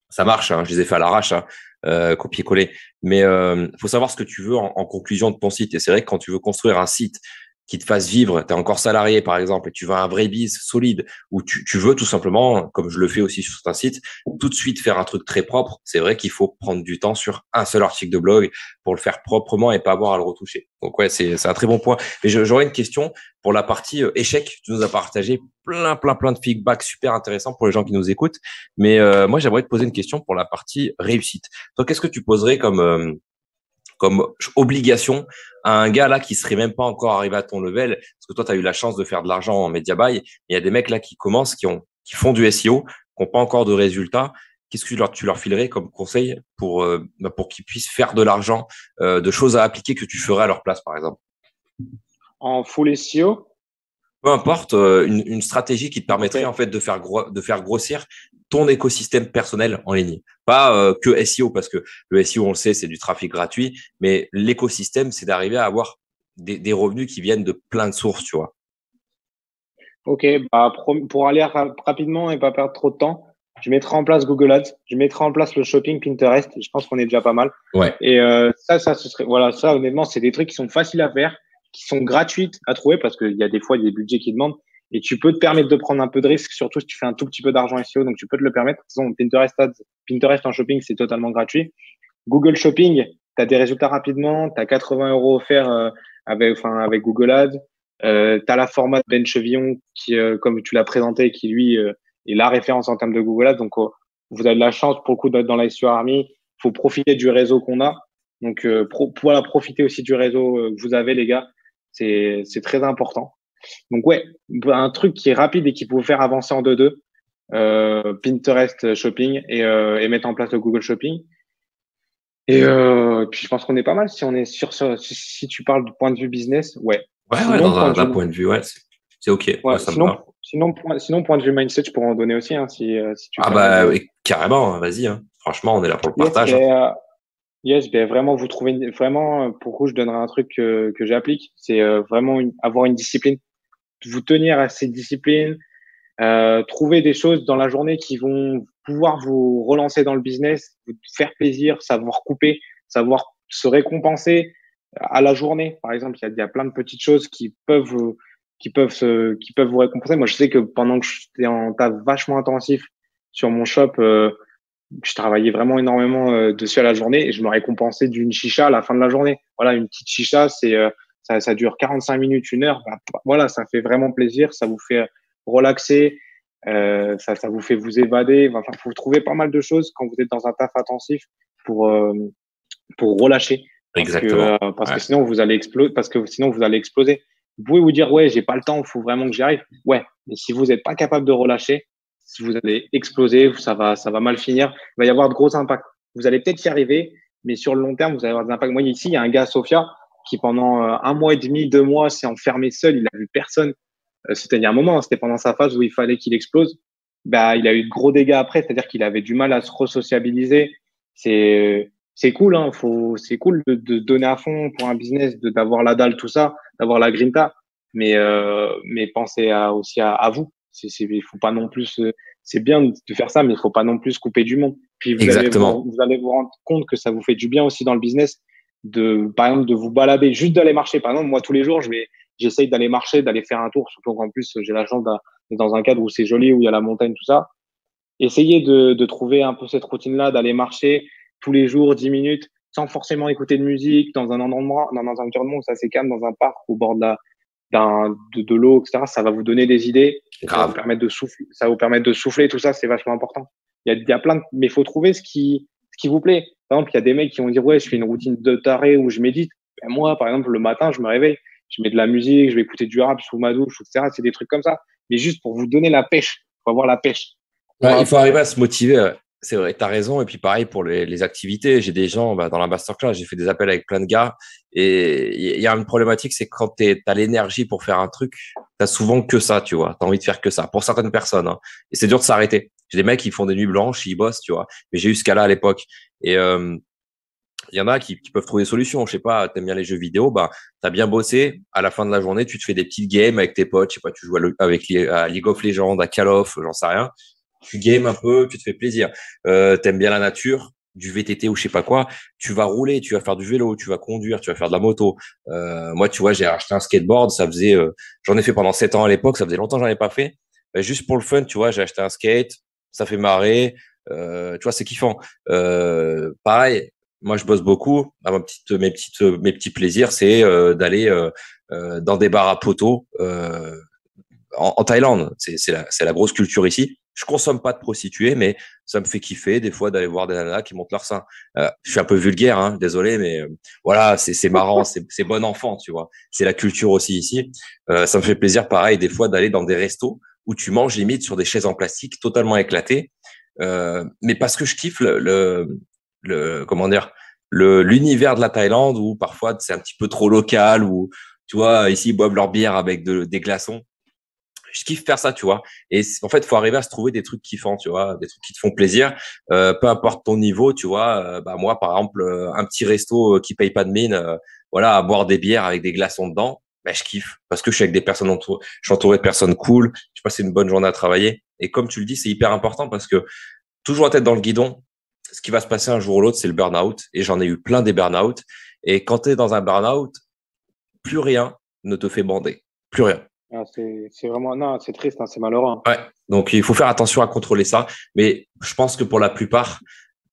Ça marche, hein, je les ai fait à l'arrache, hein, copier-coller. Mais faut savoir ce que tu veux en conclusion de ton site. Et c'est vrai que quand tu veux construire un site qui te fasse vivre, tu es encore salarié par exemple, et tu veux un vrai biz solide, ou tu veux tout simplement, comme je le fais aussi sur certains sites, tout de suite faire un truc très propre, c'est vrai qu'il faut prendre du temps sur un seul article de blog pour le faire proprement et pas avoir à le retoucher. Donc ouais, c'est un très bon point. Mais j'aurais une question pour la partie échec. Tu nous as partagé plein de feedback super intéressants pour les gens qui nous écoutent. Mais moi, j'aimerais te poser une question pour la partie réussite. Toi, qu'est-ce que tu poserais comme obligation à un gars là qui serait même pas encore arrivé à ton level? Parce que toi, tu as eu la chance de faire de l'argent en media buy. Il y a des mecs là qui commencent, qui font du SEO, qui n'ont pas encore de résultats. Qu'est-ce que tu leur filerais comme conseil pour qu'ils puissent faire de l'argent, de choses à appliquer que tu ferais à leur place, par exemple? En full SEO, Peu importe, une stratégie qui te ok. permettrait en fait de faire grossir ton écosystème personnel en ligne. Pas que SEO, parce que le SEO, on le sait, c'est du trafic gratuit, mais l'écosystème, c'est d'arriver à avoir des revenus qui viennent de plein de sources, tu vois. Ok, bah, pour aller rapidement et pas perdre trop de temps, je mettrai en place Google Ads, je mettrai en place le shopping Pinterest. Je pense qu'on est déjà pas mal. Ouais. Et ce serait, voilà, ça honnêtement, c'est des trucs qui sont faciles à faire, qui sont gratuites à trouver parce qu'il y a des fois des budgets qui demandent. Et tu peux te permettre de prendre un peu de risque, surtout si tu fais un tout petit peu d'argent SEO, donc tu peux te le permettre. De toute façon, Pinterest Ads, Pinterest en shopping, c'est totalement gratuit. Google Shopping, tu as des résultats rapidement, tu as 80 euros offerts avec Google Ads. Tu as la format de Ben Chevillon qui, comme tu l'as présenté, qui lui est la référence en termes de Google Ads. Donc, vous avez de la chance pour le coup d'être dans la SEO Army. Il faut profiter du réseau qu'on a. Donc, voilà, profiter aussi du réseau que vous avez, les gars. C'est très important. Donc, ouais, un truc qui est rapide et qui peut vous faire avancer en 2-2. Pinterest Shopping et mettre en place le Google Shopping. Et puis je pense qu'on est pas mal si on est si tu parles du point de vue business, ouais. Ouais, Sinon point de d'un vue point de vue, ouais, c'est OK. Moi, ouais, ça me va. sinon point de vue mindset, je pourrais en donner aussi hein, si tu Ah permets bah, de. oui, carrément, hein, vas-y, hein. Franchement, on est là pour le Yes, partage, hein. vraiment vous trouvez vraiment pour vous je donnerai un truc que j'applique, c'est vraiment avoir une discipline, vous tenir à cette discipline, trouver des choses dans la journée qui vont pouvoir vous relancer dans le business, vous faire plaisir, savoir couper, savoir se récompenser à la journée. Par exemple, il y a plein de petites choses qui peuvent vous récompenser. Moi, je sais que pendant que j'étais en taf vachement intensif sur mon shop, je travaillais vraiment énormément dessus à la journée et je me récompensais d'une chicha à la fin de la journée. Voilà, une petite chicha, ça dure 45 minutes, 1 heure. Bah, voilà, ça fait vraiment plaisir, ça vous fait relaxer. Ça vous fait vous évader. Enfin, faut trouver pas mal de choses quand vous êtes dans un taf intensif pour euh, pour relâcher Exactement. parce Ouais. que sinon vous allez exploser parce que sinon vous allez exploser. Vous pouvez vous dire ouais, j'ai pas le temps, il faut vraiment que j'y arrive. Ouais, mais si vous n'êtes pas capable de relâcher, si vous allez exploser, ça va mal finir. Il va y avoir de gros impacts. Vous allez peut-être y arriver, mais sur le long terme, vous allez avoir des impacts. Moi ici, il y a un gars, Sofia, qui pendant un mois et demi, 2 mois, s'est enfermé seul. Il a vu personne. C'était il y a un moment, hein, c'était pendant sa phase où il fallait qu'il explose. Bah, il a eu de gros dégâts après, c'est-à-dire qu'il avait du mal à se resociabiliser. C'est cool, hein, c'est cool de donner à fond pour un business, d'avoir la dalle, tout ça, d'avoir la grinta, mais pensez aussi à vous. Il faut pas non plus, c'est bien de faire ça, mais il faut pas non plus se couper du monde. Puis Exactement. vous allez vous rendre compte que ça vous fait du bien aussi dans le business par exemple, de vous balader, juste d'aller marcher. Par exemple, moi, tous les jours, j'essaye d'aller marcher, d'aller faire un tour, surtout qu'en plus, j'ai la chance d'être dans un cadre où c'est joli, où il y a la montagne, tout ça. Essayez de trouver un peu cette routine-là, d'aller marcher tous les jours, 10 minutes, sans forcément écouter de musique, dans un endroit, dans un environnement où ça c'est calme, dans un parc, au bord de l'eau, etc. Ça va vous donner des idées, ça va vous Grave. permettre de souffler, ça va vous permettre de souffler, tout ça, c'est vachement important. Il y a plein de, mais il faut trouver ce qui vous plaît. Par exemple, il y a des mecs qui vont dire, ouais, je fais une routine de taré où je médite. Ben, moi, par exemple, le matin, je me réveille, je mets de la musique, je vais écouter du rap sous ma douche, etc. C'est des trucs comme ça. Mais juste pour vous donner la pêche. Faut avoir la pêche. Ouais, il Voilà. faut arriver à se motiver. C'est vrai, tu as raison. Et puis pareil pour les activités. J'ai des gens dans la masterclass, j'ai fait des appels avec plein de gars. Et il y a une problématique, c'est que quand tu as l'énergie pour faire un truc, tu as souvent que ça, tu vois. Tu as envie de faire que ça, pour certaines personnes. Hein. Et c'est dur de s'arrêter. J'ai des mecs qui font des nuits blanches, ils bossent, tu vois. Mais j'ai eu ce cas-là à l'époque. Et il y en a qui peuvent trouver des solutions. Je sais pas, t'aimes bien les jeux vidéo, bah, t'as bien bossé. À la fin de la journée, tu te fais des petites games avec tes potes. Je sais pas, tu joues à League of Legends, à Call of, j'en sais rien. Tu games un peu, tu te fais plaisir. T'aimes bien la nature, du VTT ou je sais pas quoi. Tu vas rouler, tu vas faire du vélo, tu vas conduire, tu vas faire de la moto. Moi, tu vois, j'ai acheté un skateboard. J'en ai fait pendant 7 ans à l'époque. Ça faisait longtemps que j'en ai pas fait. Juste pour le fun, tu vois, j'ai acheté un skate. Ça fait marrer. Tu vois, c'est kiffant. Pareil, moi, je bosse beaucoup. Ah, mes petits plaisirs, c'est d'aller dans des bars à poteaux en Thaïlande. C'est la grosse culture ici. Je consomme pas de prostituées, mais ça me fait kiffer des fois d'aller voir des nanas qui montent leur sein. Je suis un peu vulgaire, hein, désolé, mais voilà, c'est marrant, c'est bon enfant, tu vois. C'est la culture aussi ici. Ça me fait plaisir, pareil, des fois d'aller dans des restos où tu manges limite sur des chaises en plastique totalement éclatées, mais parce que je kiffe comment dire, l'univers de la Thaïlande où parfois c'est un petit peu trop local, où tu vois ici ils boivent leur bière avec des glaçons. Je kiffe faire ça, tu vois. Et en fait, faut arriver à se trouver des trucs kiffants, tu vois, des trucs qui te font plaisir, peu importe ton niveau, tu vois. Bah moi, par exemple, un petit resto qui paye pas de mine, voilà, à boire des bières avec des glaçons dedans, bah, je kiffe parce que je suis avec des personnes je suis entouré de personnes cool. Je passe une bonne journée à travailler. Et comme tu le dis, c'est hyper important parce que toujours la tête dans le guidon, ce qui va se passer un jour ou l'autre, c'est le burn-out. Et j'en ai eu plein des burn-out. Et quand tu es dans un burn-out, plus rien ne te fait bander. Plus rien. Ah, c'est vraiment, non, c'est triste, hein, c'est malheureux, hein. Ouais. Donc, il faut faire attention à contrôler ça. Mais je pense que pour la plupart,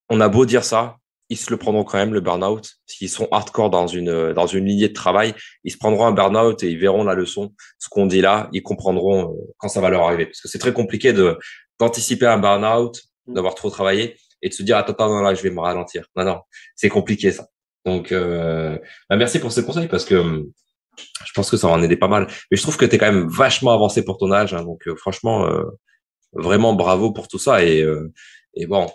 on a beau dire ça, ils se le prendront quand même, le burn-out. S'ils sont hardcore dans une lignée de travail, ils se prendront un burn-out et ils verront la leçon. Ce qu'on dit là, ils comprendront quand ça va leur arriver. Parce que c'est très compliqué d'anticiper un burn-out, Mm. d'avoir trop travaillé et de se dire, attends, non, là, je vais me ralentir. Non, non, c'est compliqué ça. Donc, bah, merci pour ce conseil parce que je pense que ça va en aider pas mal. Mais je trouve que tu es quand même vachement avancé pour ton âge. Hein, donc, franchement, vraiment bravo pour tout ça. Et bon,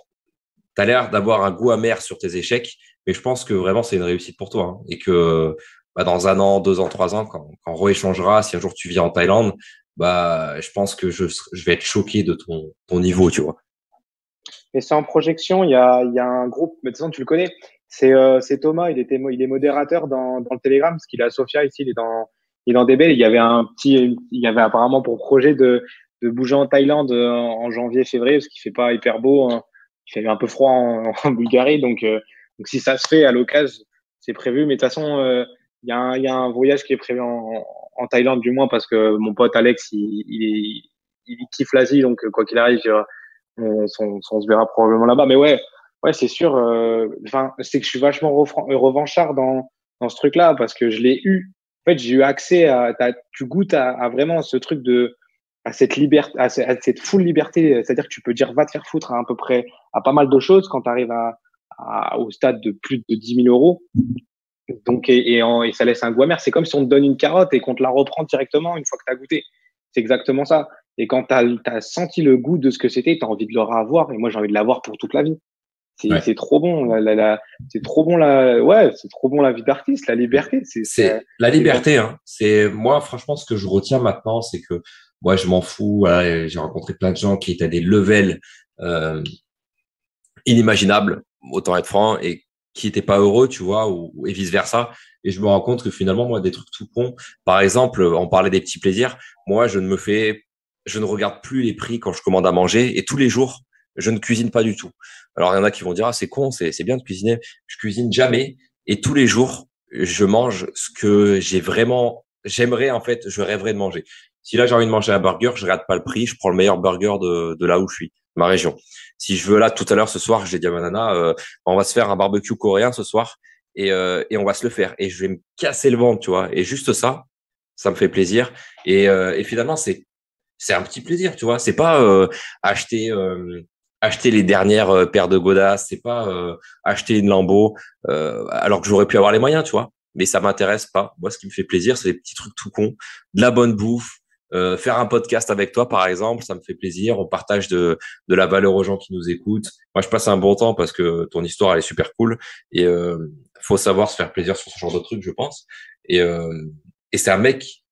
tu as l'air d'avoir un goût amer sur tes échecs, mais je pense que vraiment, c'est une réussite pour toi. Hein, et que bah, dans 1 an, 2 ans, 3 ans, quand Ro échangera, si un jour tu viens en Thaïlande, bah, je pense que je vais être choqué de ton niveau, tu vois. Et c'est en projection, il y a un groupe, mais de toute façon, tu le connais, c'est Thomas, il est modérateur dans le Telegram, parce qu'il est à Sofia ici, il est dans DB, il y avait apparemment pour projet de bouger en Thaïlande en janvier, février, parce qu'il fait pas hyper beau, hein. Il fait un peu froid en Bulgarie, donc si ça se fait à l'occasion, c'est prévu, mais de toute façon, il y a un voyage qui est prévu en Thaïlande, du moins, parce que mon pote Alex, il kiffe l'Asie, donc quoi qu'il arrive, on se verra probablement là-bas. Mais ouais, c'est sûr. Enfin, c'est que je suis vachement revanchard dans ce truc-là parce que je l'ai eu. En fait, j'ai eu accès tu goûtes à vraiment ce truc à cette liberté, à cette full liberté, c'est-à-dire que tu peux dire va te faire foutre à peu près à pas mal de choses quand tu arrives au stade de plus de 10 000 euros. Donc, et ça laisse un goût amer. C'est comme si on te donne une carotte et qu'on te la reprend directement une fois que tu as goûté. C'est exactement ça. Et quand tu as senti le goût de ce que c'était, tu as envie de le revoir. Et moi, j'ai envie de l'avoir pour toute la vie. C'est trop bon. C'est trop bon c'est trop bon la vie d'artiste, la liberté. C'est la liberté, hein. C'est moi, franchement, ce que je retiens maintenant, c'est que moi, je m'en fous. Voilà, j'ai rencontré plein de gens qui étaient à des levels inimaginables, autant être franc, et qui étaient pas heureux, tu vois, et vice versa. Et je me rends compte que finalement, moi, des trucs tout cons. Par exemple, on parlait des petits plaisirs. Moi, je ne regarde plus les prix quand je commande à manger, et tous les jours, je ne cuisine pas du tout. Alors, il y en a qui vont dire, ah, c'est con, c'est bien de cuisiner. Je cuisine jamais, et tous les jours, je mange ce que j'aimerais, en fait, je rêverais de manger. Si là, j'ai envie de manger un burger, je regarde pas le prix, je prends le meilleur burger de là où je suis, ma région. Si je veux, là, tout à l'heure, ce soir, j'ai dit à ma nana, on va se faire un barbecue coréen ce soir et on va se le faire. Et je vais me casser le ventre, tu vois. Et juste ça me fait plaisir. Et finalement, c'est un petit plaisir, tu vois. C'est pas acheter acheter les dernières paires de godasses, c'est pas acheter une Lambo alors que j'aurais pu avoir les moyens, tu vois. Mais ça m'intéresse pas. Moi, ce qui me fait plaisir, c'est les petits trucs tout cons, de la bonne bouffe. Faire un podcast avec toi, par exemple, ça me fait plaisir. On partage de la valeur aux gens qui nous écoutent. Moi, je passe un bon temps parce que ton histoire, elle est super cool. Et faut savoir se faire plaisir sur ce genre de trucs, je pense. Et, euh, et c'est un mec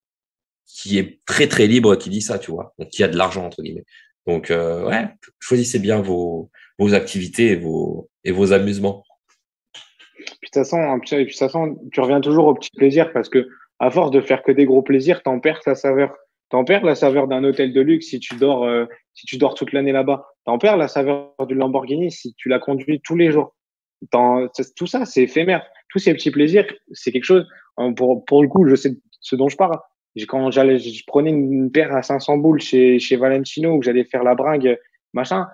qui est très très libre qui dit ça, tu vois, donc qui a de l'argent entre guillemets. Donc ouais, choisissez bien vos activités et vos amusements. Puis de toute façon, tu reviens toujours au petit plaisir parce que à force de faire que des gros plaisirs, t'en perds sa saveur. T'en perds la saveur d'un hôtel de luxe si tu dors toute l'année là-bas. T'en perds la saveur d'une Lamborghini si tu la conduis tous les jours. Tout ça, c'est éphémère. Tous ces petits plaisirs, c'est quelque chose. Pour le coup, je sais ce dont je parle. Quand je prenais une paire à 500 boules chez Valentino où j'allais faire la bringue, machin.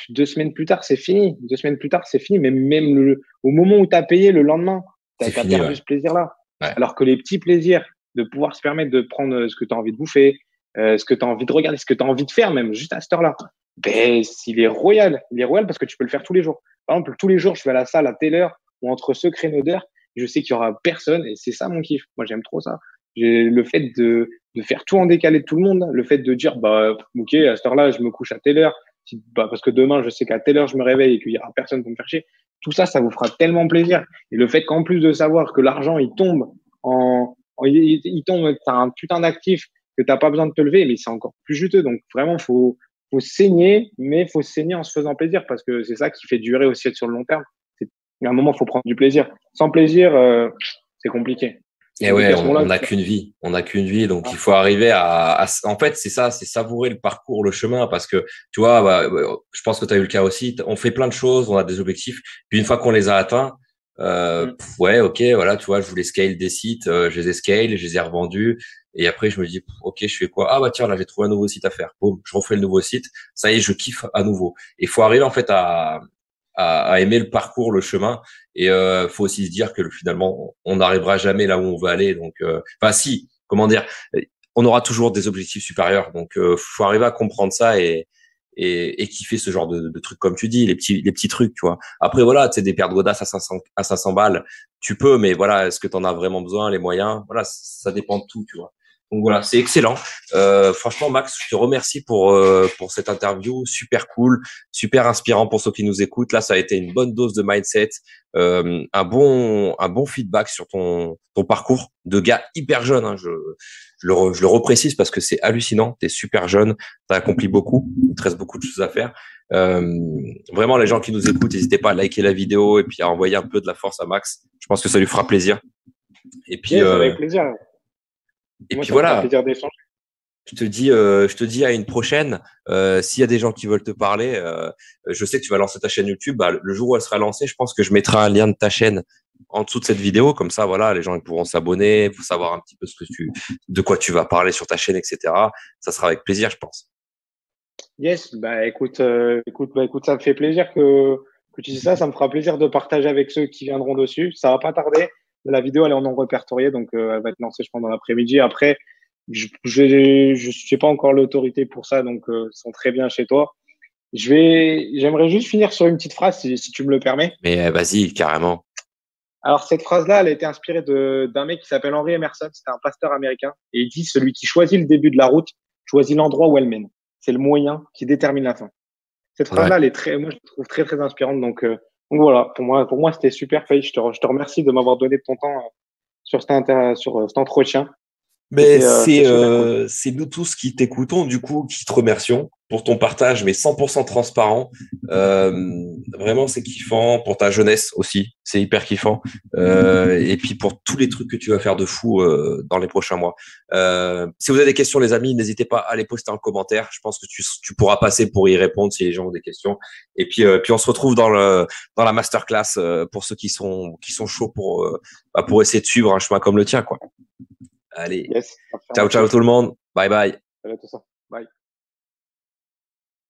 2 semaines plus tard, c'est fini. 2 semaines plus tard, c'est fini. Même au moment où tu as payé, le lendemain, tu C'est as fini, perdu ouais. ce plaisir-là. Ouais, Alors que les petits plaisirs de pouvoir se permettre de prendre ce que tu as envie de bouffer, ce que tu as envie de regarder, ce que tu as envie de faire, même juste à cette heure-là, ben, il est royal. Il est royal parce que tu peux le faire tous les jours. Par exemple, tous les jours, je vais à la salle à telle heure ou entre ce créneau d'heure, je sais qu'il y aura personne et c'est ça mon kiff. Moi, j'aime trop ça. Le fait de faire tout en décalé de tout le monde, le fait de dire, bah, ok, à cette heure-là, je me couche à telle heure, parce que demain, je sais qu'à telle heure, je me réveille et qu'il y aura personne pour me faire chier. Tout ça, ça vous fera tellement plaisir. Et le fait qu'en plus de savoir que l'argent, il tombe il tombe, t'as un putain d'actif que t'as pas besoin de te lever, mais c'est encore plus juteux. Donc vraiment, faut saigner, mais faut saigner en se faisant plaisir parce que c'est ça qui fait durer aussi sur le long terme. À un moment, faut prendre du plaisir. Sans plaisir, c'est compliqué. C'est et ouais, compliqué à ce on moment-là. n'a qu'une vie, on n'a qu'une vie, donc il Ah, faut arriver en fait, c'est ça, c'est savourer le parcours, le chemin, parce que tu vois, je pense que tu as eu le cas aussi. On fait plein de choses, on a des objectifs, puis une fois qu'on les a atteints, ouais, ok, voilà, tu vois, je voulais scale des sites, je les ai scale, je les ai revendus, et après je me dis, ok, je fais quoi? Ah bah tiens, là j'ai trouvé un nouveau site à faire. Boum, je refais le nouveau site, ça y est, je kiffe à nouveau. Il faut arriver en fait à aimer le parcours, le chemin. Et faut aussi se dire que finalement, on n'arrivera jamais là où on veut aller. Donc, enfin, si, comment dire, on aura toujours des objectifs supérieurs. Donc, faut arriver à comprendre ça et kiffer ce genre de trucs, comme tu dis, les petits trucs, tu vois. Après, voilà, tu sais, des paires de godasses à 500 balles, tu peux, mais voilà, est-ce que tu en as vraiment besoin, les moyens? Voilà, ça dépend de tout, tu vois. Donc voilà, c'est excellent. Franchement, Max, je te remercie pour cette interview, super cool, super inspirant pour ceux qui nous écoutent. Là, ça a été une bonne dose de mindset, un bon feedback sur ton parcours de gars hyper jeune. Hein. Je le reprécise parce que c'est hallucinant. T'es super jeune, t'as accompli beaucoup, il te reste beaucoup de choses à faire. Euh, Vraiment, les gens qui nous écoutent, n'hésitez pas à liker la vidéo et puis à envoyer un peu de la force à Max. Je pense que ça lui fera plaisir. Et puis, yes, avec plaisir. et Moi, puis ça me fera voilà. plaisir d'échanger. Je te dis à une prochaine. S'il y a des gens qui veulent te parler, je sais que tu vas lancer ta chaîne YouTube. Bah, le jour où elle sera lancée, je pense que je mettrai un lien de ta chaîne en dessous de cette vidéo. Comme ça, voilà, les gens ils pourront s'abonner, pour savoir un petit peu de quoi tu vas parler sur ta chaîne, etc. Ça sera avec plaisir, je pense. Yes, bah écoute, ça me fait plaisir que tu dis ça. Ça me fera plaisir de partager avec ceux qui viendront dessus. Ça va pas tarder. La vidéo, elle est en non répertoriée, donc elle va être lancée, je pense, dans l'après-midi. Après, Je suis pas encore l'autorité pour ça, donc ils sont très bien chez toi. J'aimerais juste finir sur une petite phrase, si tu me le permets. Mais vas-y, carrément. Alors, cette phrase-là, elle a été inspirée d'un mec qui s'appelle Henry Emerson. C'était un pasteur américain. Et il dit, celui qui choisit le début de la route, choisit l'endroit où elle mène. C'est le moyen qui détermine la fin. Cette Ouais. phrase-là, moi, je la trouve très, très inspirante. Donc voilà, pour moi, c'était super, Faye. Je te remercie de m'avoir donné de ton temps sur cet entretien. Mais C'était super cool. c'est nous tous qui t'écoutons, du coup, qui te remercions pour ton partage, mais 100% transparent. Vraiment, c'est kiffant pour ta jeunesse aussi. C'est hyper kiffant. Et puis pour tous les trucs que tu vas faire de fou dans les prochains mois. Si vous avez des questions, les amis, n'hésitez pas à les poster en commentaire. Je pense que tu pourras passer pour y répondre si les gens ont des questions. Et puis on se retrouve dans la masterclass pour ceux qui sont chauds pour essayer de suivre un chemin comme le tien, quoi. Allez, Yes, ciao, ciao affirmatif. tout le monde. Bye bye. Salut à tout ça. Bye.